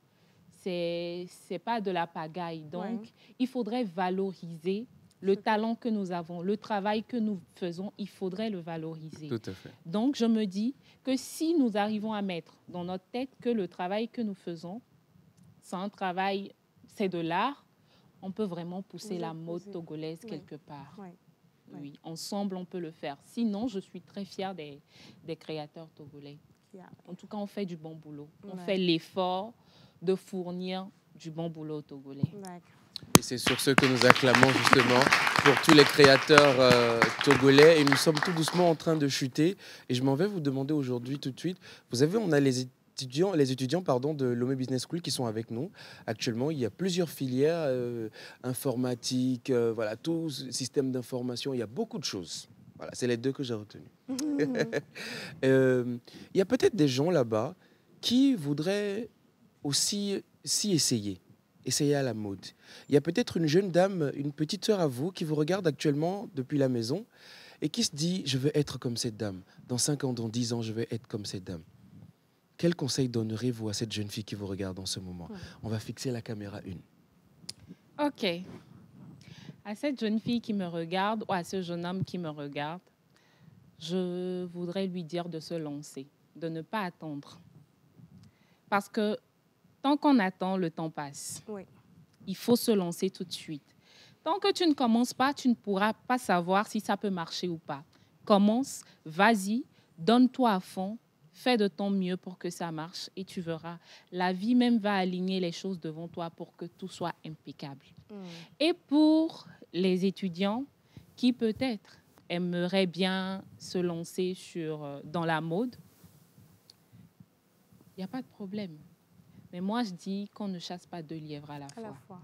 c'est pas de la pagaille. Donc, il faudrait valoriser le talent que nous avons, le travail que nous faisons, il faudrait le valoriser. Tout à fait. Donc, je me dis que si nous arrivons à mettre dans notre tête que le travail que nous faisons, c'est un travail, c'est de l'art, on peut vraiment pousser la mode togolaise quelque part. Oui, ensemble, on peut le faire. Sinon, je suis très fière des créateurs togolais. En tout cas, on fait du bon boulot. On fait l'effort de fournir du bon boulot aux Togolais. Et c'est sur ce que nous acclamons justement pour tous les créateurs togolais. Et nous sommes tout doucement en train de chuter. Et je m'en vais vous demander aujourd'hui tout de suite, vous savez, on a les étudiants pardon, de Lomé Business School qui sont avec nous. Actuellement, il y a plusieurs filières, informatique, voilà, tout système d'information, il y a beaucoup de choses. Voilà, c'est les deux que j'ai retenus. Il y a peut-être des gens là-bas qui voudraient aussi s'y essayer à la mode. Il y a peut-être une jeune dame, une petite sœur à vous qui vous regarde actuellement depuis la maison et qui se dit « je veux être comme cette dame. Dans 5 ans, dans 10 ans, je veux être comme cette dame ». Quel conseil donnerez-vous à cette jeune fille qui vous regarde en ce moment? On va fixer la caméra 1. OK. À cette jeune fille qui me regarde ou à ce jeune homme qui me regarde, je voudrais lui dire de se lancer, de ne pas attendre. Parce que tant qu'on attend, le temps passe. Oui. Il faut se lancer tout de suite. Tant que tu ne commences pas, tu ne pourras pas savoir si ça peut marcher ou pas. Commence, vas-y, donne-toi à fond, fais de ton mieux pour que ça marche et tu verras. La vie même va aligner les choses devant toi pour que tout soit impeccable. Et pour les étudiants qui peut-être aimeraient bien se lancer dans la mode, il n'y a pas de problème. Mais moi, je dis qu'on ne chasse pas 2 lièvres à la fois.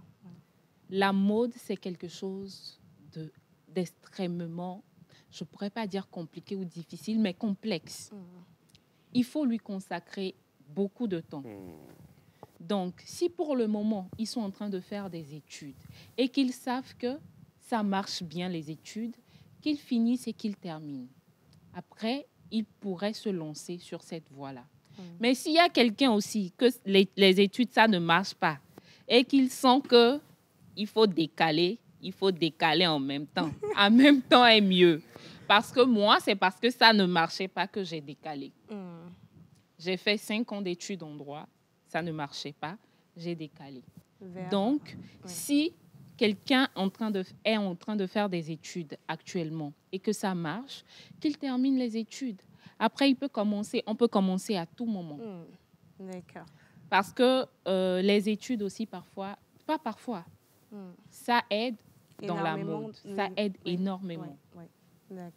La mode, c'est quelque chose d'extrêmement, je ne pourrais pas dire compliqué ou difficile, mais complexe. Il faut lui consacrer beaucoup de temps. Donc, si pour le moment, ils sont en train de faire des études et qu'ils savent que ça marche bien, les études, qu'ils finissent et qu'ils terminent. Après, ils pourraient se lancer sur cette voie-là. Mais s'il y a quelqu'un aussi, que les études, ça ne marche pas, et qu'ils sentent qu'il faut décaler en même temps. En même temps est mieux. Parce que moi, c'est parce que ça ne marchait pas que j'ai décalé. J'ai fait 5 ans d'études en droit, ça ne marchait pas, j'ai décalé. Donc, si quelqu'un est en train de faire des études actuellement et que ça marche, qu'il termine les études. Après, on peut commencer à tout moment. D'accord. Parce que les études aussi, ça aide dans la mode. Ça aide énormément.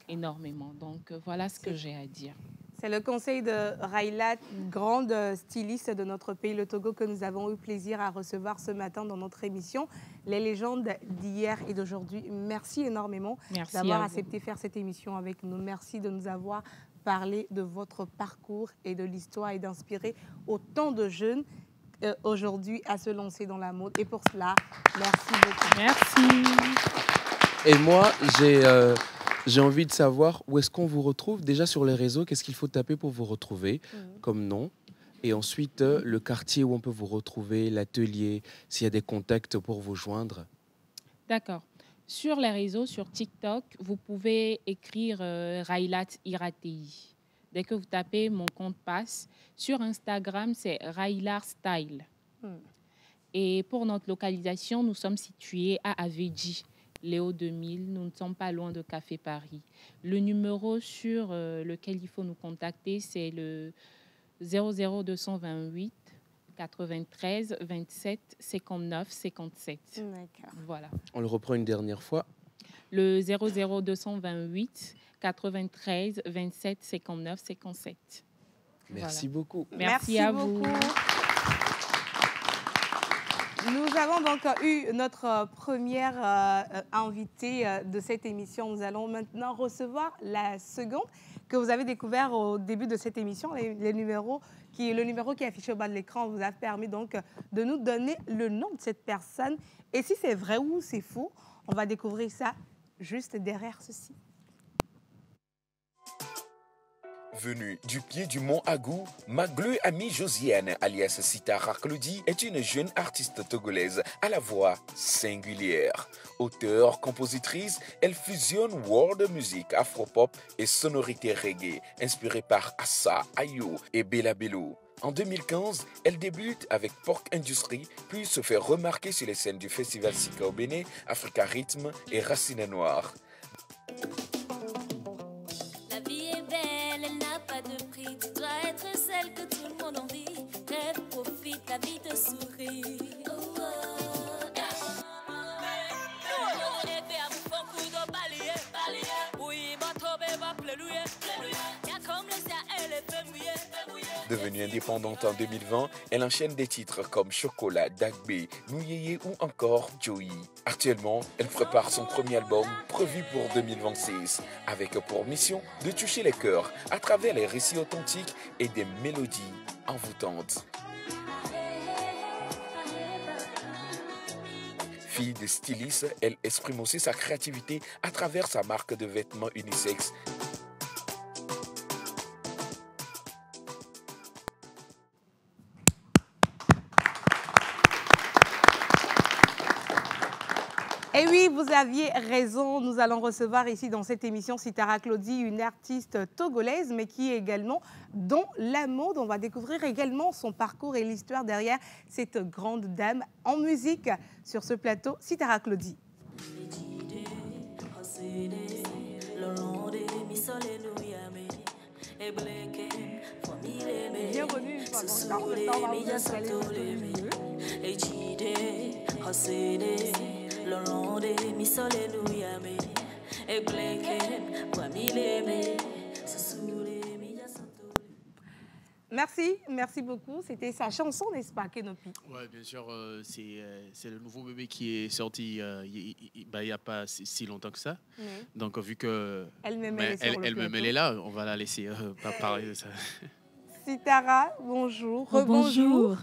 Énormément. Donc, voilà ce que j'ai à dire. C'est le conseil de Rayla, grande styliste de notre pays, le Togo, que nous avons eu plaisir à recevoir ce matin dans notre émission. Les légendes d'hier et d'aujourd'hui. Merci énormément d'avoir accepté faire cette émission avec nous. Merci de nous avoir parlé de votre parcours et de l'histoire et d'inspirer autant de jeunes aujourd'hui à se lancer dans la mode. Et pour cela, merci beaucoup. Merci. Et moi, j'ai envie de savoir où est-ce qu'on vous retrouve. Déjà sur les réseaux, qu'est-ce qu'il faut taper pour vous retrouver comme nom? Et ensuite, le quartier où on peut vous retrouver, l'atelier, s'il y a des contacts pour vous joindre. D'accord. Sur les réseaux, sur TikTok, vous pouvez écrire Raylat Iratei. Dès que vous tapez, mon compte passe. Sur Instagram, c'est Raylar Style. Et pour notre localisation, nous sommes situés à Avedji, Léo 2000. Nous ne sommes pas loin de Café Paris. Le numéro sur lequel il faut nous contacter, c'est le 00228 93 27 59 57. D'accord. Voilà. On le reprend une dernière fois. Le 00228 93 27 59 57. Merci beaucoup. Merci à vous. Nous avons donc eu notre première invitée de cette émission. Nous allons maintenant recevoir la seconde que vous avez découvert au début de cette émission. Le numéro qui est affiché au bas de l'écran vous a permis donc de nous donner le nom de cette personne. Et si c'est vrai ou c'est faux, on va découvrir ça juste derrière ceci. Venue du pied du mont Agou, Magleu Ami Josiane, alias Sitara Claudie, est une jeune artiste togolaise à la voix singulière. Auteure, compositrice, elle fusionne world music, afropop et sonorité reggae, inspirée par Assa, Ayo et Bella Bello. En 2015, elle débute avec Pork Industry, puis se fait remarquer sur les scènes du festival Sika au Bénin, Africa Rhythm et Racine Noire. La vie est belle, elle n'a pas de prix. Tu dois être celle que tout le monde envie. Rêve, profite, la vie te sourit. Oh, oh, Devenue indépendante en 2020, elle enchaîne des titres comme Chocolat, Dagbe, Nouyeye ou encore Joey. Actuellement, elle prépare son premier album prévu pour 2026 avec pour mission de toucher les cœurs à travers les récits authentiques et des mélodies envoûtantes. Fille de styliste, elle exprime aussi sa créativité à travers sa marque de vêtements unisex. Et oui, vous aviez raison. Nous allons recevoir ici dans cette émission Sitara Claudie, une artiste togolaise, mais qui est également dans la mode. On va découvrir également son parcours et l'histoire derrière cette grande dame en musique sur ce plateau. Sitara Claudie. Bienvenue une fois encore. Maintenant, on va vous installer dans le milieu. Merci beaucoup. C'était sa chanson, n'est-ce pas, Kenopi? Oui, bien sûr, c'est le nouveau bébé qui est sorti il n'y a pas si longtemps que ça. Oui. Donc, vu que elle-même est là, on va la laisser pas parler de ça. Sitara, bonjour. Bonjour.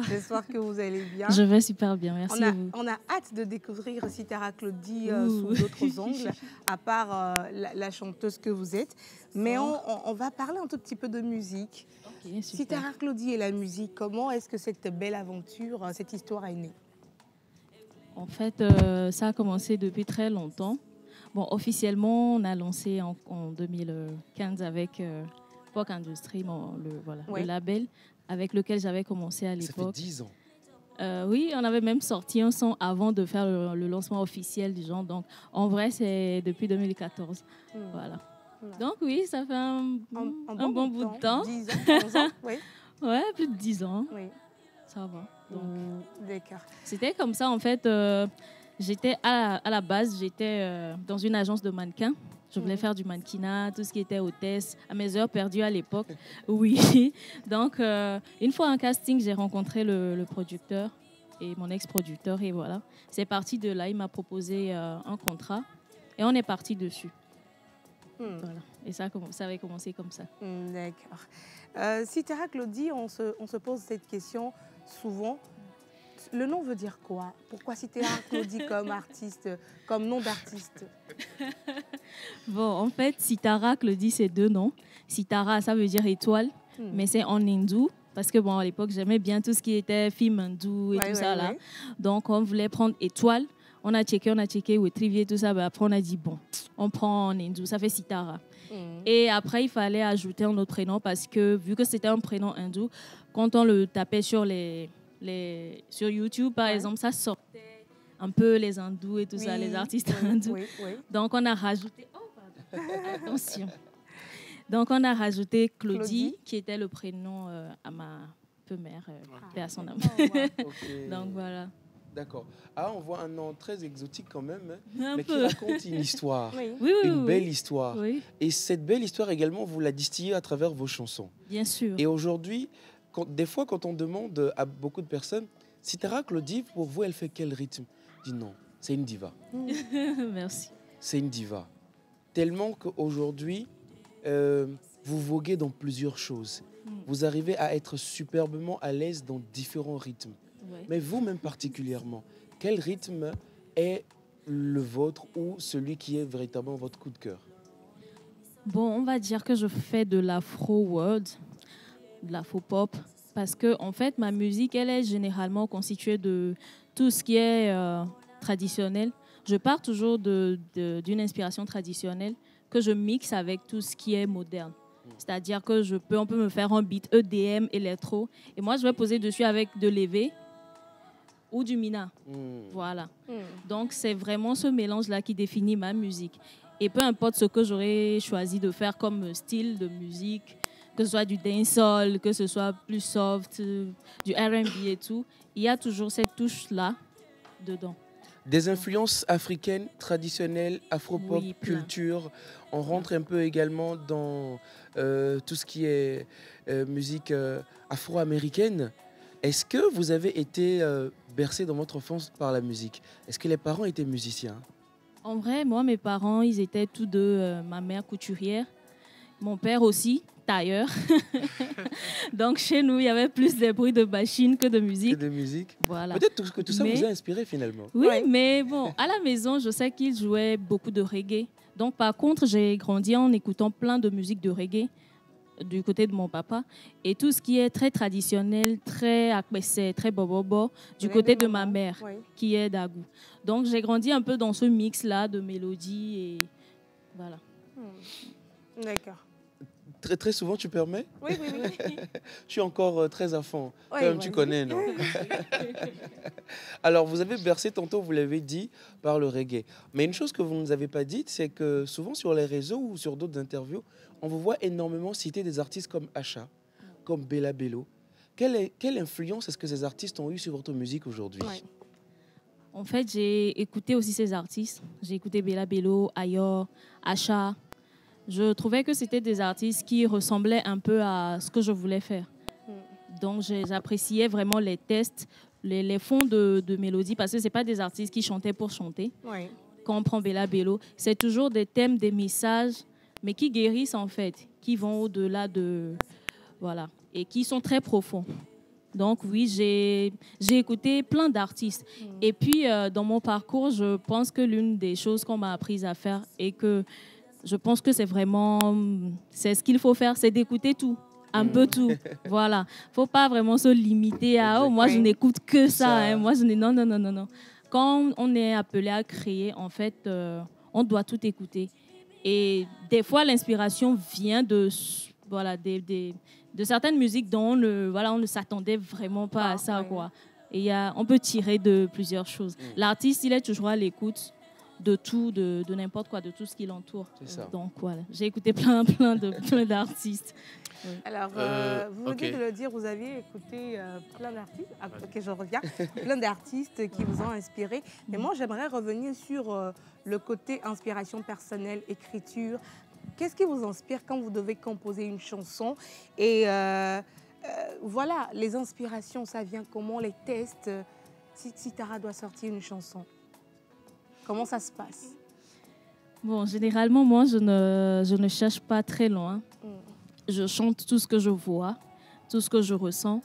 J'espère que vous allez bien. Je vais super bien, merci à vous. On a hâte de découvrir Sitara Claudie sous d'autres angles, à part la chanteuse que vous êtes. Mais on va parler un tout petit peu de musique. Okay, Sitara Claudie et la musique, comment est-ce que cette belle aventure, cette histoire est née? En fait, ça a commencé depuis très longtemps. Bon, officiellement, on a lancé en 2015 avec... Pop Industrie, le label avec lequel j'avais commencé à l'époque. Ça fait 10 ans. Oui, on avait même sorti un son avant de faire le lancement officiel du genre. Donc, en vrai, c'est depuis 2014. Voilà. Donc, oui, ça fait un bon bout de temps. 10 ans, 11 ans, oui. Ouais, plus de 10 ans. Oui. Ça va. D'accord. C'était comme ça, en fait. J'étais à la base, j'étais dans une agence de mannequins. Je voulais faire du mannequinat, tout ce qui était hôtesse, à mes heures perdues à l'époque. Oui. Donc, une fois en casting, j'ai rencontré le producteur et mon ex-producteur. Et voilà. C'est parti de là. Il m'a proposé un contrat. Et on est parti dessus. Voilà. Et ça avait commencé comme ça. D'accord. Sitara Claudie, on se pose cette question souvent. Le nom veut dire quoi? Pourquoi Sitara Claudie comme artiste, comme nom d'artiste? Bon, en fait, Sitara Claudie, c'est 2 noms. Sitara, ça veut dire étoile, mais c'est en hindou. Parce que, bon, à l'époque, j'aimais bien tout ce qui était film hindou et tout ça, là. Donc, on voulait prendre étoile. On a checké, Wetrivier, tout ça. Ben, après, on a dit, bon, on prend en hindou, ça fait Sitara. Et après, il fallait ajouter un autre prénom parce que, vu que c'était un prénom hindou, quand on le tapait sur sur YouTube, par exemple, ça sortait un peu les hindous et tout ça, les artistes hindous. Donc, on a rajouté... Oh, pardon. Attention. Donc, on a rajouté Claudie, qui était le prénom à ma mère, paix à son âme. Donc, voilà. D'accord. Ah, on voit un nom très exotique quand même, mais qui raconte une histoire, une belle histoire. Oui. Et cette belle histoire également, vous la distillez à travers vos chansons. Bien sûr. Et aujourd'hui, des fois, quand on demande à beaucoup de personnes, Sitara Claudie, pour vous, elle fait quel rythme? Je dis non, c'est une diva. Merci. C'est une diva. Tellement qu'aujourd'hui, vous voguez dans plusieurs choses. Vous arrivez à être superbement à l'aise dans différents rythmes. Mais vous-même particulièrement, quel rythme est le vôtre ou celui qui est véritablement votre coup de cœur? Bon, on va dire que je fais de l'afro-world, de l'afro-pop, parce que en fait, ma musique, elle est généralement constituée de tout ce qui est traditionnel. Je pars toujours d'une inspiration traditionnelle que je mixe avec tout ce qui est moderne. C'est-à-dire que on peut me faire un beat EDM, électro, et moi, je vais poser dessus avec de l'EV ou du Mina. Voilà. Donc, c'est vraiment ce mélange-là qui définit ma musique. Et peu importe ce que j'aurais choisi de faire comme style de musique, que ce soit du dancehall, que ce soit plus soft, du R&B et tout, il y a toujours cette touche-là dedans. Des influences africaines, traditionnelles, afro-pop, Oui, plein. culture. On rentre un peu également dans tout ce qui est musique afro-américaine. Est-ce que vous avez été bercé dans votre enfance par la musique? Est-ce que les parents étaient musiciens? En vrai, moi, mes parents, ils étaient tous deux, ma mère couturière, mon père aussi, tailleur. Donc, chez nous, il y avait plus des bruits de machine que de musique. Que de musique. Voilà. Peut-être que tout ça Mais- vous a inspiré finalement. Oui, mais bon, à la maison, je sais qu'ils jouaient beaucoup de reggae. Donc, par contre, j'ai grandi en écoutant plein de musique de reggae du côté de mon papa. Et tout ce qui est très traditionnel, très akbessé, très bobobo, du côté de ma mère, Oui. qui est d'Agou. Donc, j'ai grandi un peu dans ce mix-là de mélodies et voilà. D'accord. Très, très souvent, tu permets? Oui, oui, oui. Je suis encore très à fond. Oui, Quand même, tu vas-y. connais, non? Alors, vous avez bercé tantôt, vous l'avez dit, par le reggae. Mais une chose que vous ne nous avez pas dite, c'est que souvent sur les réseaux ou sur d'autres interviews, on vous voit énormément citer des artistes comme Asha, comme Bella Bello. Quelle influence est-ce que ces artistes ont eu sur votre musique aujourd'hui? En fait, j'ai écouté aussi ces artistes. J'ai écouté Bella Bello, Ayor, Asha. Je trouvais que c'était des artistes qui ressemblaient un peu à ce que je voulais faire. Donc, j'appréciais vraiment les tests, les fonds de mélodie, parce que ce pas des artistes qui chantaient pour chanter. Oui. Quand on prend Bella Bello, c'est toujours des thèmes, des messages, mais qui guérissent en fait, qui vont au-delà de... Voilà, et qui sont très profonds. Donc oui, j'ai écouté plein d'artistes. Et puis, dans mon parcours, je pense que l'une des choses qu'on m'a apprise à faire et que je pense que c'est vraiment... C'est ce qu'il faut faire, c'est d'écouter tout. Un peu tout. Voilà. Faut pas vraiment se limiter à « Oh, moi, je n'écoute que ça. Hein. Moi, je n'ai... Non, non, non, non, non. Quand on est appelé à créer, en fait, on doit tout écouter. Et des fois, l'inspiration vient de, voilà, de certaines musiques dont on ne s'attendait vraiment pas à ça. Quoi. Et on peut tirer de plusieurs choses. L'artiste, il est toujours à l'écoute de tout, de n'importe quoi, de tout ce qui l'entoure. Donc voilà, j'ai écouté plein d'artistes. Oui. Alors, vous venez de le dire, vous aviez écouté plein d'artistes. Ah, ok, je reviens. Plein d'artistes qui vous ont inspiré. Mais moi, j'aimerais revenir sur le côté inspiration personnelle, écriture. Qu'est-ce qui vous inspire quand vous devez composer une chanson? Et voilà, les inspirations, ça vient comment? Les tests, si Tara doit sortir une chanson, comment ça se passe? Bon, généralement, moi, je ne cherche pas très loin. Je chante tout ce que je vois, tout ce que je ressens.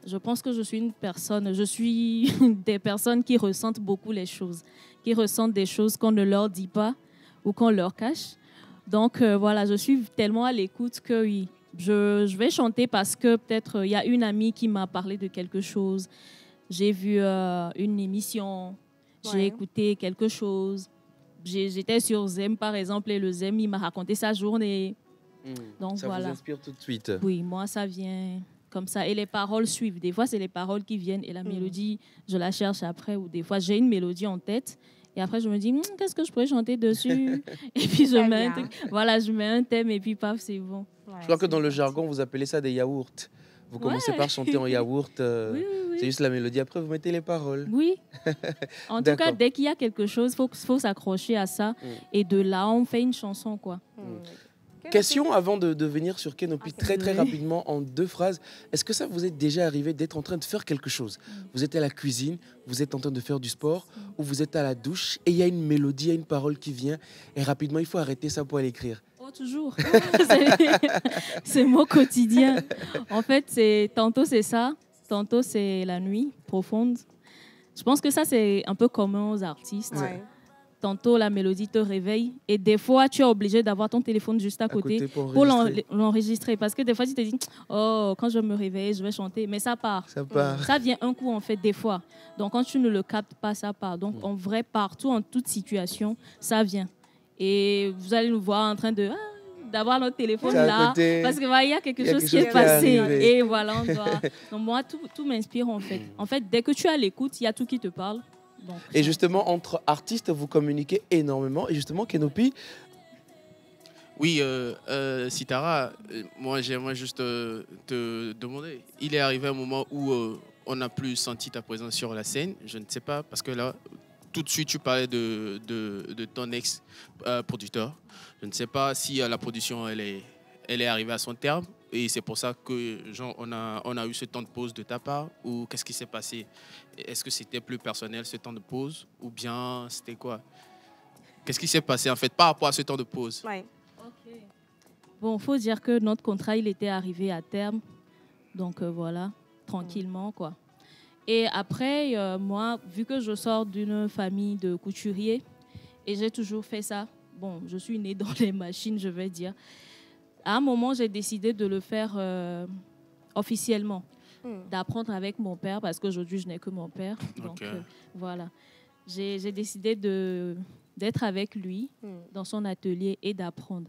Je pense que je suis des personnes qui ressentent beaucoup les choses, qui ressentent des choses qu'on ne leur dit pas ou qu'on leur cache. Donc voilà, je suis tellement à l'écoute que oui, je vais chanter parce que peut-être il y a une amie qui m'a parlé de quelque chose. J'ai vu une émission, j'ai écouté quelque chose. J'étais sur Zem par exemple et le Zem, il m'a raconté sa journée. Donc ça voilà. vous inspire tout de suite? Oui, moi ça vient comme ça. Et les paroles suivent. Des fois, c'est les paroles qui viennent et la mélodie, je la cherche après. Ou des fois, j'ai une mélodie en tête et après, je me dis, qu'est-ce que je pourrais chanter dessus? Et puis, je mets un truc. Voilà, je mets un thème et puis, paf, c'est bon. Je crois que dans le jargon, vous appelez ça des yaourts. Vous commencez par chanter en yaourt, c'est juste la mélodie. Après, vous mettez les paroles. Oui. En tout cas, dès qu'il y a quelque chose, il faut s'accrocher à ça. Et de là, on fait une chanson, quoi. Question avant de venir sur Kenopi, très rapidement, en 2 phrases. Est-ce que ça vous est déjà arrivé d'être en train de faire quelque chose? Vous êtes à la cuisine, vous êtes en train de faire du sport, ou vous êtes à la douche, et il y a une mélodie, il y a une parole qui vient, et rapidement, il faut arrêter ça pour aller écrire? Oh, toujours. C'est mon quotidien. En fait, tantôt c'est ça, tantôt c'est la nuit profonde. Je pense que ça, c'est un peu commun aux artistes. Tantôt, la mélodie te réveille. Et des fois, tu es obligé d'avoir ton téléphone juste à côté pour l'enregistrer. Parce que des fois, tu te dis, oh, quand je me réveille, je vais chanter. Mais ça part. Ça vient un coup, en fait, des fois. Donc, quand tu ne le captes pas, ça part. Donc, en vrai, partout, en toute situation, ça et vous allez nous voir en train d'avoir notre téléphone là. Parce qu'il y a quelque chose qui est passé. Et voilà, on doit... Donc, moi, tout m'inspire, en fait. En fait, dès que tu as l'écoute, il y a tout qui te parle. Donc, et justement, entre artistes, vous communiquez énormément. Et justement, Kenopi... Oui, Sitara, moi, j'aimerais juste te demander. Il est arrivé un moment où on n'a plus senti ta présence sur la scène. Je ne sais pas, parce que là, tout de suite, tu parlais de ton ex-producteur. Je ne sais pas si la production elle est arrivée à son terme et c'est pour ça que genre, on a eu ce temps de pause de ta part ou qu'est-ce qui s'est passé? Est-ce que c'était plus personnel ce temps de pause ou bien c'était quoi? Qu'est-ce qui s'est passé en fait par rapport à ce temps de pause? Ouais. Bon, il faut dire que notre contrat, il était arrivé à terme. Donc voilà, tranquillement, quoi. Et après, moi, vu que je sors d'une famille de couturiers, et j'ai toujours fait ça, bon, je suis née dans les machines, je vais dire. À un moment, j'ai décidé de le faire officiellement, d'apprendre avec mon père, parce qu'aujourd'hui, je n'ai que mon père. Donc voilà, j'ai décidé d'être avec lui dans son atelier et d'apprendre.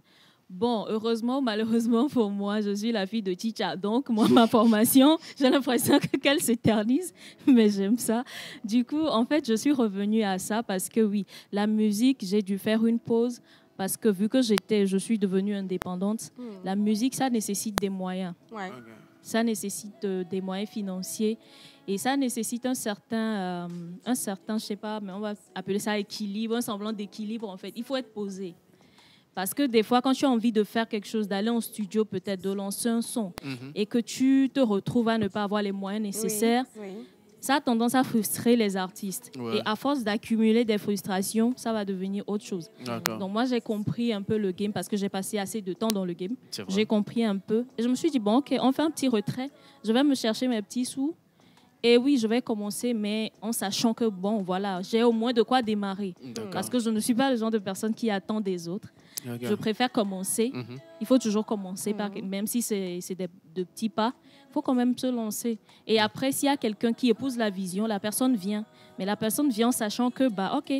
Bon, heureusement, malheureusement pour moi, je suis la fille de Chicha. Donc, moi, ma formation, j'ai l'impression qu'elle s'éternise, mais j'aime ça. Du coup, en fait, je suis revenue à ça parce que, oui, la musique, j'ai dû faire une pause parce que vu que je suis devenue indépendante, la musique, ça nécessite des moyens. Ouais. Ça nécessite des moyens financiers et ça nécessite un certain, je sais pas, mais on va appeler ça équilibre, un semblant d'équilibre, en fait. Il faut être posé. Parce que des fois, quand tu as envie de faire quelque chose, d'aller en studio, peut-être de lancer un son, et que tu te retrouves à ne pas avoir les moyens nécessaires, ça a tendance à frustrer les artistes. Ouais. Et à force d'accumuler des frustrations, ça va devenir autre chose. D'accord. Donc moi, j'ai compris un peu le game parce que j'ai passé assez de temps dans le game. C'est vrai. J'ai compris un peu. Et je me suis dit, bon, OK, on fait un petit retrait. Je vais me chercher mes petits sous. Et oui, je vais commencer, mais en sachant que, bon, voilà, j'ai au moins de quoi démarrer. Parce que je ne suis pas le genre de personne qui attend des autres. Okay. Je préfère commencer. Il faut toujours commencer, même si c'est de petits pas. Il faut quand même se lancer. Et après, s'il y a quelqu'un qui épouse la vision, la personne vient. Mais la personne vient en sachant que, bah, OK,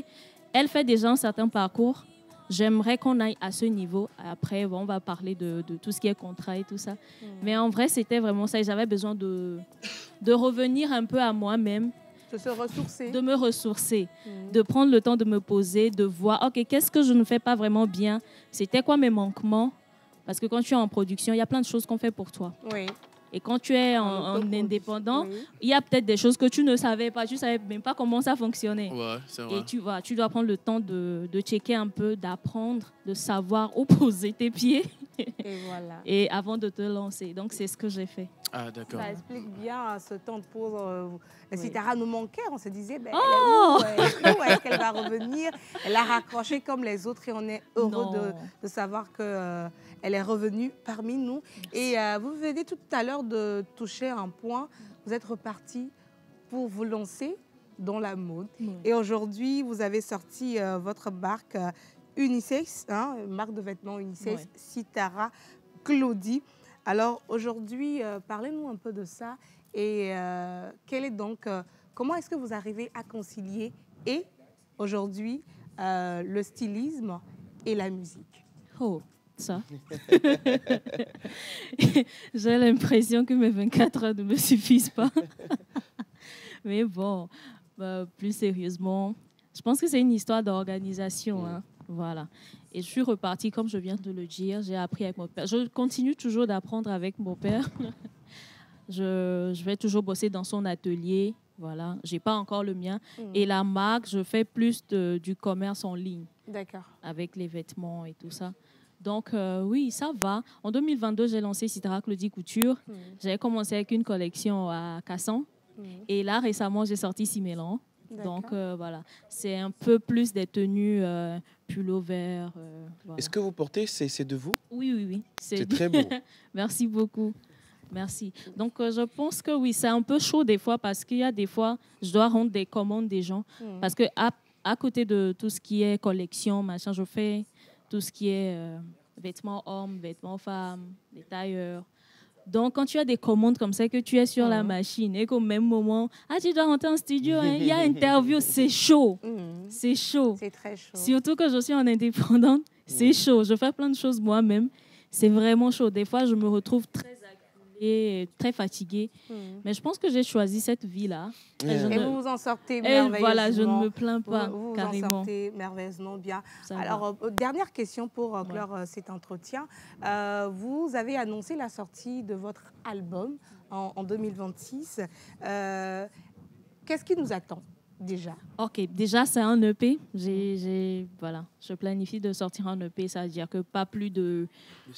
elle fait déjà un certain parcours. J'aimerais qu'on aille à ce niveau. Après, bon, on va parler de tout ce qui est contrat et tout ça. Mais en vrai, c'était vraiment ça. Et j'avais besoin de revenir un peu à moi-même. De se ressourcer. De me ressourcer. De prendre le temps de me poser, de voir, OK, qu'est-ce que je ne fais pas vraiment bien? C'était quoi mes manquements? Parce que quand tu es en production, il y a plein de choses qu'on fait pour toi. Oui. Et quand tu es en indépendant, il y a peut-être des choses que tu ne savais pas. Tu ne savais même pas comment ça fonctionnait. Ouais, c'est vrai. Et tu dois prendre le temps de checker un peu, d'apprendre, de savoir où poser tes pieds. Et voilà. Et avant de te lancer. Donc, c'est ce que j'ai fait. Ah, d'accord. Ça explique bien ce temps de pause. Sitara nous manquait. On se disait, ben, Oh elle est où est-ce qu'elle va revenir? Elle a raccroché comme les autres et on est heureux de savoir qu'elle est revenue parmi nous. Merci. Et vous venez tout à l'heure de toucher un point. Vous êtes reparti pour vous lancer dans la mode. Et aujourd'hui, vous avez sorti votre marque unisex, marque de vêtements unisex, Sitara Claudie. Alors aujourd'hui, parlez-nous un peu de ça et quel est donc, comment est-ce que vous arrivez à concilier et aujourd'hui le stylisme et la musique? Oh, ça. J'ai l'impression que mes 24 heures ne me suffisent pas. Mais bon, plus sérieusement, je pense que c'est une histoire d'organisation. Voilà. Et je suis repartie, comme je viens de le dire, j'ai appris avec mon père. Je continue toujours d'apprendre avec mon père. Je vais toujours bosser dans son atelier. Voilà. Je n'ai pas encore le mien. Et la marque, je fais plus du commerce en ligne. D'accord. Avec les vêtements et tout ça. Donc, oui, ça va. En 2022, j'ai lancé Sitara Claudie Couture. J'ai commencé avec une collection à Cassan. Et là, récemment, j'ai sorti Simélan. Donc, voilà. C'est un peu plus des tenues pullover. Voilà. Est-ce que vous portez, c'est de vous? Oui. C'est très beau. Merci beaucoup. Merci. Donc, je pense que oui, c'est un peu chaud des fois parce qu'il y a des fois, je dois rendre des commandes des gens. Parce que à côté de tout ce qui est collection, machin, je fais tout ce qui est vêtements hommes, vêtements femmes, des tailleurs. Donc, quand tu as des commandes comme ça, que tu es sur la machine et qu'au même moment, tu dois rentrer en studio, il y a interview, c'est chaud. C'est chaud. C'est très chaud. Surtout que je suis en indépendante, c'est chaud. Je fais plein de choses moi-même. C'est vraiment chaud. Des fois, je me retrouve très acculée, très fatiguée. Mais je pense que j'ai choisi cette vie-là. Et vous vous en sortez merveilleusement. Voilà, je ne me plains pas, vous carrément. Vous en sortez merveilleusement bien. Ça Alors, dernière question pour clore cet entretien. Vous avez annoncé la sortie de votre album en 2026. Qu'est-ce qui nous attend déjà? Ok, déjà c'est un EP. Voilà, je planifie de sortir un EP, c'est-à-dire que pas plus de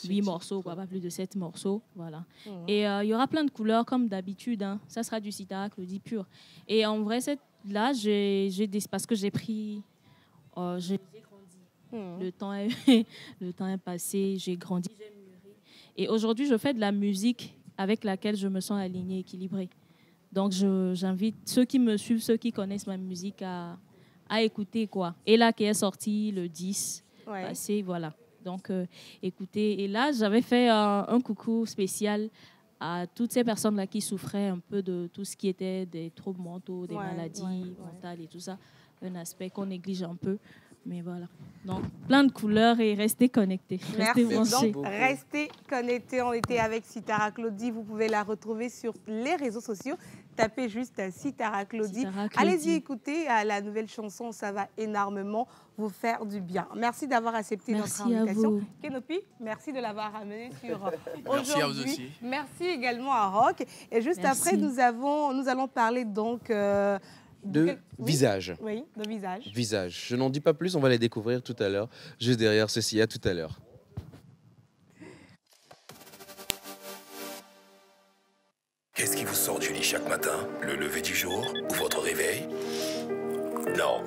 8 morceaux, quoi, pas plus de 7 morceaux. Voilà. Et il y aura plein de couleurs comme d'habitude. Hein. Ça sera du Sitara Claudie pur. Et en vrai, là, parce que j'ai pris... j'ai grandi. Le temps est passé, j'ai grandi, j'ai mûri. Et aujourd'hui, je fais de la musique avec laquelle je me sens alignée, équilibrée. Donc, j'invite ceux qui me suivent, ceux qui connaissent ma musique à écouter, quoi. Et là, qui est sorti le 10 passé, voilà. Donc, écoutez. Et là, j'avais fait un coucou spécial à toutes ces personnes-là qui souffraient un peu de tout ce qui était des troubles mentaux, des maladies mentales et tout ça. Un aspect qu'on néglige un peu. Mais voilà. Donc, plein de couleurs et restez connectés. Restez branchés. Donc, restez connectés. On était avec Sitara Claudie. Vous pouvez la retrouver sur les réseaux sociaux. Tapez juste Sitara Claudie. Allez-y, écoutez la nouvelle chanson. Ça va énormément vous faire du bien. Merci d'avoir accepté notre invitation. Kenopi, merci de l'avoir amené sur aujourd'hui. Merci à vous aussi. Merci également à Rock. Et juste après, nous allons parler donc... de visage. Oui, de visage. Visage. Je n'en dis pas plus, on va les découvrir tout à l'heure. Juste derrière ceci, à tout à l'heure. Qu'est-ce qui vous sort du lit chaque matin? Le lever du jour ou votre réveil? Non.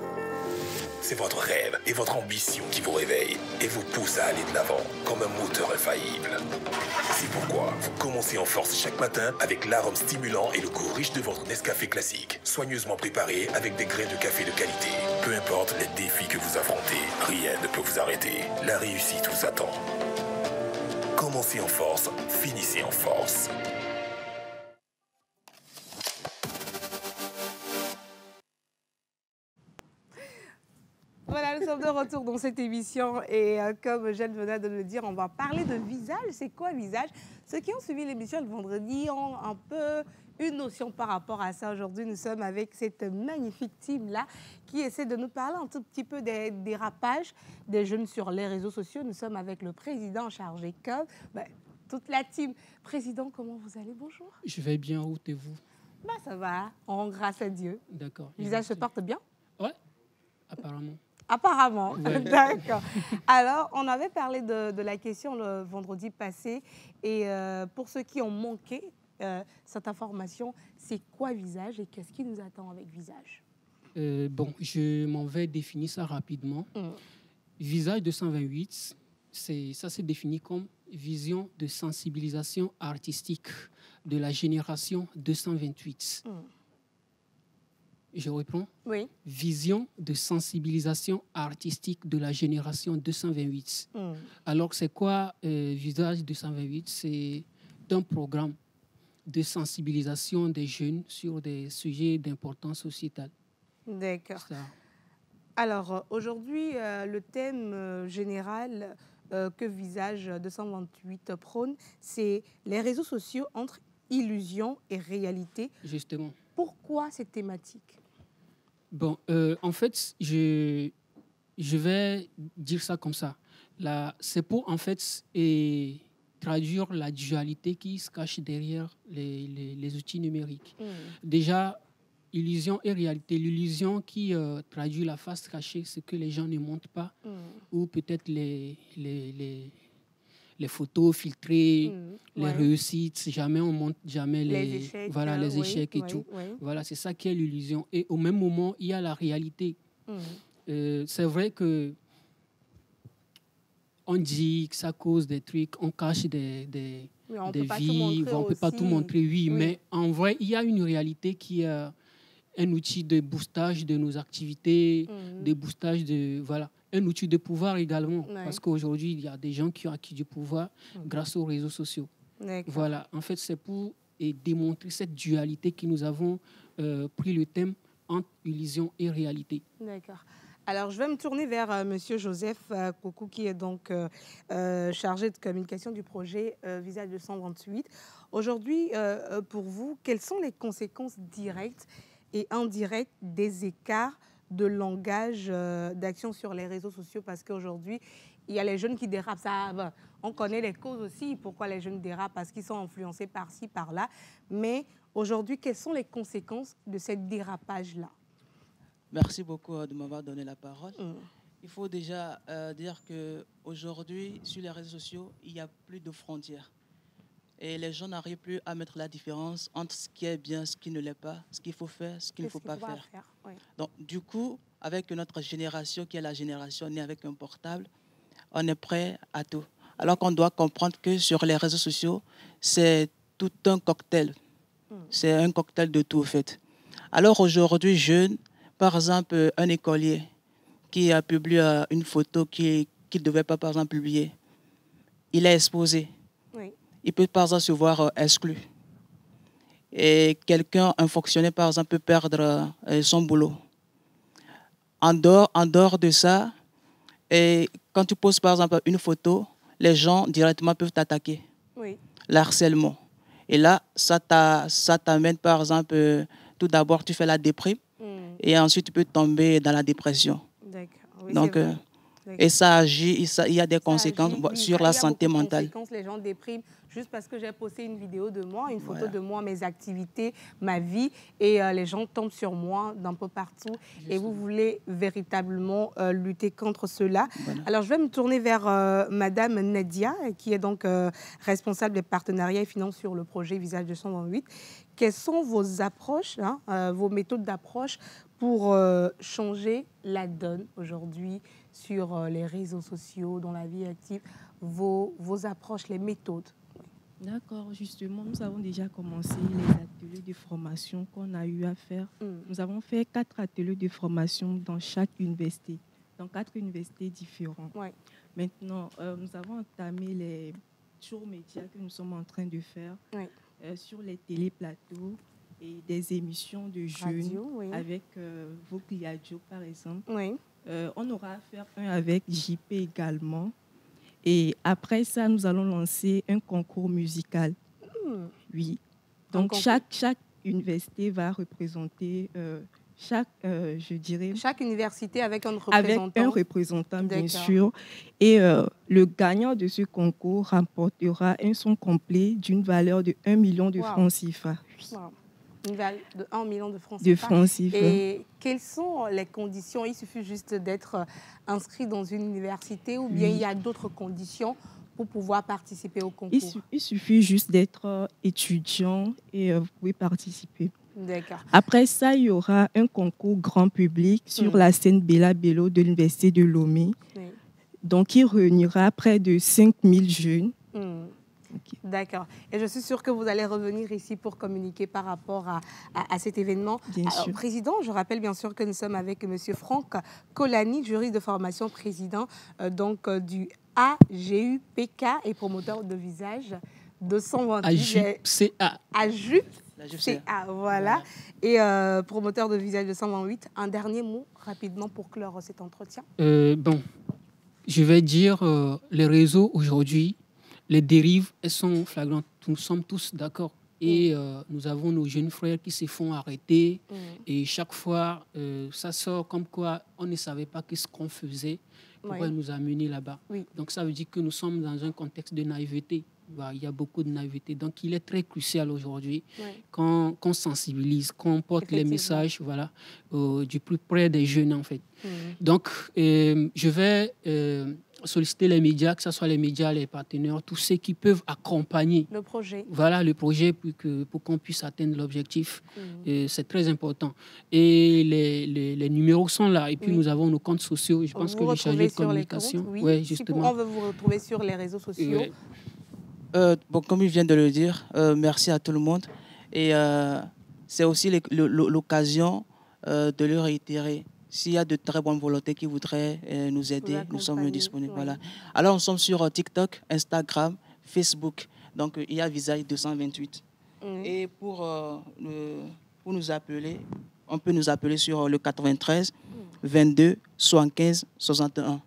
C'est votre rêve et votre ambition qui vous réveillent et vous pousse à aller de l'avant comme un moteur infaillible. C'est pourquoi vous commencez en force chaque matin avec l'arôme stimulant et le goût riche de votre Nescafé classique, soigneusement préparé avec des grains de café de qualité. Peu importe les défis que vous affrontez, rien ne peut vous arrêter. La réussite vous attend. Commencez en force, finissez en force. Voilà, nous sommes de retour dans cette émission et comme Jeanne venait de le dire, on va parler de visage. C'est quoi visage? Ceux qui ont suivi l'émission le vendredi ont un peu une notion par rapport à ça. Aujourd'hui, nous sommes avec cette magnifique team-là qui essaie de nous parler un tout petit peu des dérapages des jeunes sur les réseaux sociaux. Nous sommes avec le président chargé com, toute la team. Président, comment vous allez? Bonjour. Je vais bien, où êtes-vous? Ça va, grâce à Dieu. D'accord. Le visage se porte bien? Oui, apparemment. Apparemment, ouais. D'accord. Alors, on avait parlé de la question le vendredi passé. Et pour ceux qui ont manqué cette information, c'est quoi visage et qu'est-ce qui nous attend avec visage? Bon, je m'en vais définir ça rapidement. Visage 228, ça s'est défini comme vision de sensibilisation artistique de la génération 228. Je reprends. Oui. Vision de sensibilisation artistique de la génération 228. Alors, c'est quoi Visage 228? C'est un programme de sensibilisation des jeunes sur des sujets d'importance sociétale. D'accord. Alors, aujourd'hui, le thème général que Visage 228 prône, c'est les réseaux sociaux entre illusion et réalité. Justement. Pourquoi cette thématique? Bon, en fait, je vais dire ça comme ça. C'est pour, en fait, traduire la dualité qui se cache derrière les outils numériques. Déjà, illusion et réalité. L'illusion qui traduit la face cachée, c'est que les gens ne montrent pas, ou peut-être les photos filtrées, les réussites, jamais on montre jamais les échecs, les échecs et tout. Voilà, c'est ça qui est l'illusion. Et au même moment, il y a la réalité. C'est vrai que on dit que ça cause des trucs, on cache des vies, on ne peut pas tout montrer, mais en vrai, il y a une réalité qui est un outil de boostage de nos activités, de boostage de... Voilà. Un outil de pouvoir également, parce qu'aujourd'hui, il y a des gens qui ont acquis du pouvoir grâce aux réseaux sociaux. Voilà, en fait, c'est pour démontrer cette dualité que nous avons pris le thème entre illusion et réalité. D'accord. Alors, je vais me tourner vers Monsieur Joseph Koukou, qui est donc chargé de communication du projet Visage 228. Aujourd'hui, pour vous, quelles sont les conséquences directes et indirectes des écarts de langage d'action sur les réseaux sociaux? Parce qu'aujourd'hui, il y a les jeunes qui dérapent. Ça, on connaît les causes aussi, pourquoi les jeunes dérapent, parce qu'ils sont influencés par-ci, par-là. Mais aujourd'hui, quelles sont les conséquences de ce dérapage-là? Merci beaucoup de m'avoir donné la parole. Il faut déjà dire qu'aujourd'hui, sur les réseaux sociaux, il n'y a plus de frontières. Et les gens n'arrivent plus à mettre la différence entre ce qui est bien, ce qui ne l'est pas, ce qu'il faut faire, ce qu'il ne faut pas faire. Oui. Donc, du coup, avec notre génération, qui est la génération née avec un portable, on est prêt à tout. Alors qu'on doit comprendre que sur les réseaux sociaux, c'est tout un cocktail. C'est un cocktail de tout, en fait. Alors aujourd'hui, jeune, par exemple, un écolier qui a publié une photo qu'il ne devait pas, par exemple, publier, il est exposé. Oui. Il peut, par exemple, se voir exclu. Et quelqu'un, un fonctionnaire, par exemple, peut perdre son boulot. En dehors de ça, et quand tu poses, par exemple, une photo, les gens directement peuvent t'attaquer. Oui. L'harcèlement. Et là, ça t'amène, par exemple, tout d'abord, tu fais la déprime. Et ensuite, tu peux tomber dans la dépression. D'accord. Oui, donc, et ça agit, il y a des conséquences sur la santé mentale. Les gens dépriment juste parce que j'ai posté une vidéo de moi, une photo de moi, mes activités, ma vie, et les gens tombent sur moi d'un peu partout. Et vous voulez véritablement lutter contre cela. Voilà. Alors, je vais me tourner vers Madame Nadia, qui est donc responsable des partenariats et finances sur le projet Visage 228. Quelles sont vos approches, vos méthodes d'approche pour changer la donne aujourd'hui sur les réseaux sociaux, dans la vie active, vos approches, les méthodes? D'accord, justement, nous avons déjà commencé les ateliers de formation qu'on a eu à faire. Nous avons fait 4 ateliers de formation dans chaque université, dans 4 universités différentes. Ouais. Maintenant, nous avons entamé les tours médias que nous sommes en train de faire sur les téléplateaux et des émissions de jeunes avec vos Cliadio, par exemple. Oui. On aura à faire un avec JP également. Et après ça, nous allons lancer un concours musical. Oui. Donc, chaque université va représenter chaque université avec un représentant. Avec un représentant, bien sûr. Et le gagnant de ce concours remportera un son complet d'une valeur de 1 million de francs CFA. Wow. Une valeur de 1 million de francs CFA. Et quelles sont les conditions? Il suffit juste d'être inscrit dans une université ou bien il y a d'autres conditions pour pouvoir participer au concours? Il suffit juste d'être étudiant et vous pouvez participer. D'accord. Après ça, il y aura un concours grand public sur la scène Bella Bello de l'Université de Lomé. Donc, il réunira près de 5000 jeunes. Okay. D'accord. Et je suis sûre que vous allez revenir ici pour communiquer par rapport à cet événement. Bien sûr. Président, je rappelle bien sûr que nous sommes avec M. Franck Kolani, juriste de formation, président du AGUPK et promoteur de Visage 228. AGUPCA, voilà. Et promoteur de Visage 228. Un dernier mot rapidement pour clore cet entretien. Bon, je vais dire les réseaux aujourd'hui. Les dérives, elles sont flagrantes. Nous sommes tous d'accord. Et nous avons nos jeunes frères qui se font arrêter. Et chaque fois, ça sort comme quoi on ne savait pas ce qu'on faisait pour nous amener là-bas. Donc ça veut dire que nous sommes dans un contexte de naïveté. Il y a beaucoup de naïveté. Donc il est très crucial aujourd'hui qu'on sensibilise, qu'on porte les messages du plus près des jeunes en fait. Donc je vais solliciter les médias, que ce soit les médias, les partenaires, tous ceux qui peuvent accompagner le projet. Voilà, le projet pour qu'on puisse atteindre l'objectif. C'est très important. Et les numéros sont là. Et puis nous avons nos comptes sociaux. Je pense que les chargés de communication. Justement. On veut vous retrouver sur les réseaux sociaux. Comme il vient de le dire, merci à tout le monde. Et c'est aussi l'occasion de le réitérer. S'il y a de très bonnes volontés qui voudraient nous aider, nous sommes disponibles. Voilà. Alors, nous sommes sur TikTok, Instagram, Facebook. Donc, il y a Visage 228. Et pour nous appeler, on peut nous appeler sur le 93 22 75 61.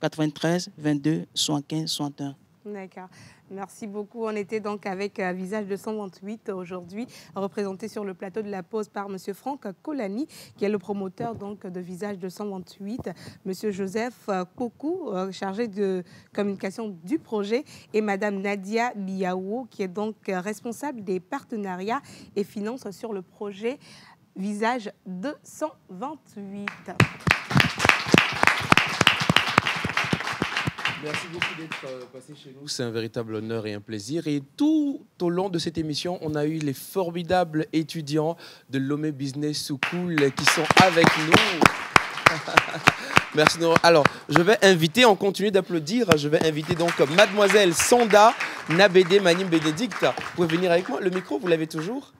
93 22 75 61. D'accord. Merci beaucoup. On était donc avec Visage 228 aujourd'hui, représenté sur le plateau de la pause par M. Franck Kolani, qui est le promoteur donc, de Visage 228, M. Joseph Kokou, chargé de communication du projet, et Mme Nadia Biawo, qui est donc responsable des partenariats et finances sur le projet Visage 228. Merci beaucoup d'être passé chez nous. C'est un véritable honneur et un plaisir. Et tout au long de cette émission, on a eu les formidables étudiants de Lomé Business School qui sont avec nous. Merci. Alors, je vais inviter, on continue d'applaudir, je vais inviter donc Mademoiselle Sonda Nabédé Manim Bénédicte. Vous pouvez venir avec moi. Le micro, vous l'avez toujours?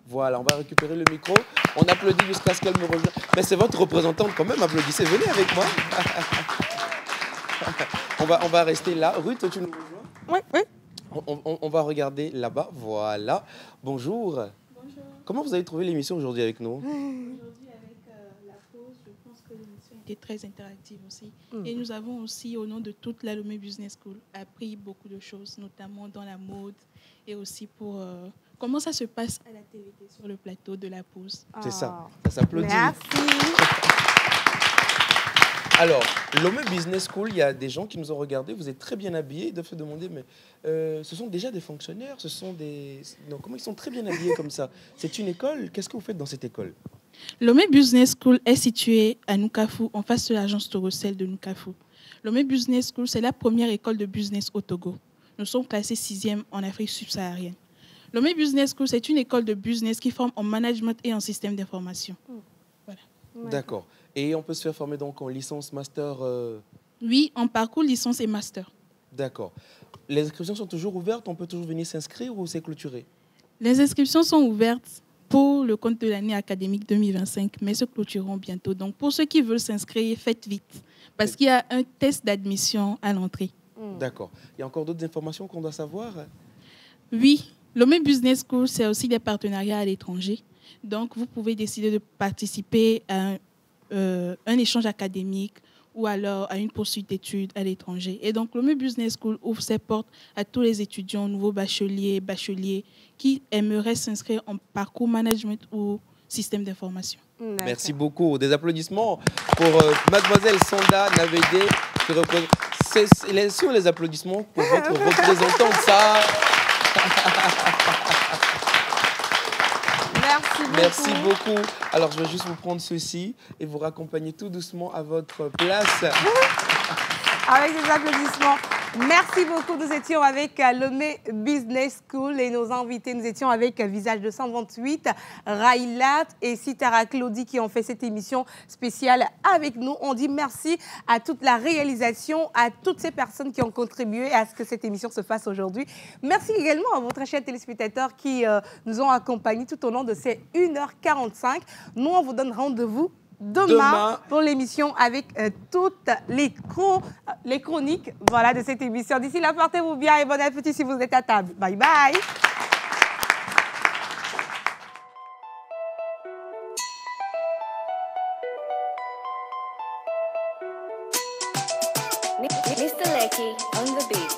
Voilà, on va récupérer le micro. On applaudit jusqu'à ce qu'elle me rejoigne. Mais c'est votre représentante quand même, applaudissez. Venez avec moi. On va rester là. Ruth, tu nous rejoins? Oui. On va regarder là-bas. Voilà. Bonjour. Bonjour. Comment vous avez trouvé l'émission aujourd'hui avec nous? Aujourd'hui, avec la pause, je pense que l'émission était très interactive aussi. Et nous avons aussi, au nom de toute la Lomé Business School, appris beaucoup de choses, notamment dans la mode et aussi pour comment ça se passe à la TVT sur le plateau de la pause. C'est ça s'applaudit. Merci. Alors, Lomé Business School, il y a des gens qui nous ont regardés, vous êtes très bien habillés, ils doivent se demander, mais ce sont déjà des fonctionnaires, ce sont des... Non, comment ils sont très bien habillés comme ça? C'est une école, qu'est-ce que vous faites dans cette école? Lomé Business School est située à Nukafu, en face de l'agence Torocel de Nukafu. Lomé Business School, c'est la première école de business au Togo. Nous sommes classés 6e en Afrique subsaharienne. Lomé Business School, c'est une école de business qui forme en management et en système d'information. Voilà. D'accord. Et on peut se faire former donc en licence, master Oui, en parcours licence et master. D'accord. Les inscriptions sont toujours ouvertes? On peut toujours venir s'inscrire ou c'est clôturé? Les inscriptions sont ouvertes pour le compte de l'année académique 2025, mais se clôtureront bientôt. Donc, pour ceux qui veulent s'inscrire, faites vite, parce qu'il y a un test d'admission à l'entrée. D'accord. Il y a encore d'autres informations qu'on doit savoir? Oui, Lomé Business School, c'est aussi des partenariats à l'étranger. Donc, vous pouvez décider de participer à un échange académique ou alors à une poursuite d'études à l'étranger. Et donc, Lomé Business School ouvre ses portes à tous les étudiants, nouveaux bacheliers qui aimeraient s'inscrire en parcours management ou système d'information. Merci beaucoup. Des applaudissements pour Mademoiselle Sonda Nabédé. C'est sur les applaudissements pour votre représentante, ça. Merci beaucoup. Alors, je vais juste vous prendre ceci et vous raccompagner tout doucement à votre place. Avec des applaudissements. Merci beaucoup. Nous étions avec Lomé Business School et nos invités, nous étions avec Visage 228, Raïlat et Sitara Claudie qui ont fait cette émission spéciale avec nous. On dit merci à toute la réalisation, à toutes ces personnes qui ont contribué à ce que cette émission se fasse aujourd'hui. Merci également à vos très chers téléspectateurs qui nous ont accompagnés tout au long de ces 1h45. Nous, on vous donne rendez-vous demain pour l'émission avec toutes les chroniques de cette émission. D'ici là, portez-vous bien et bon appétit si vous êtes à table. Bye bye. Mr. Lecky on the beat.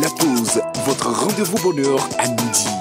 La pause, votre rendez-vous bonheur à midi.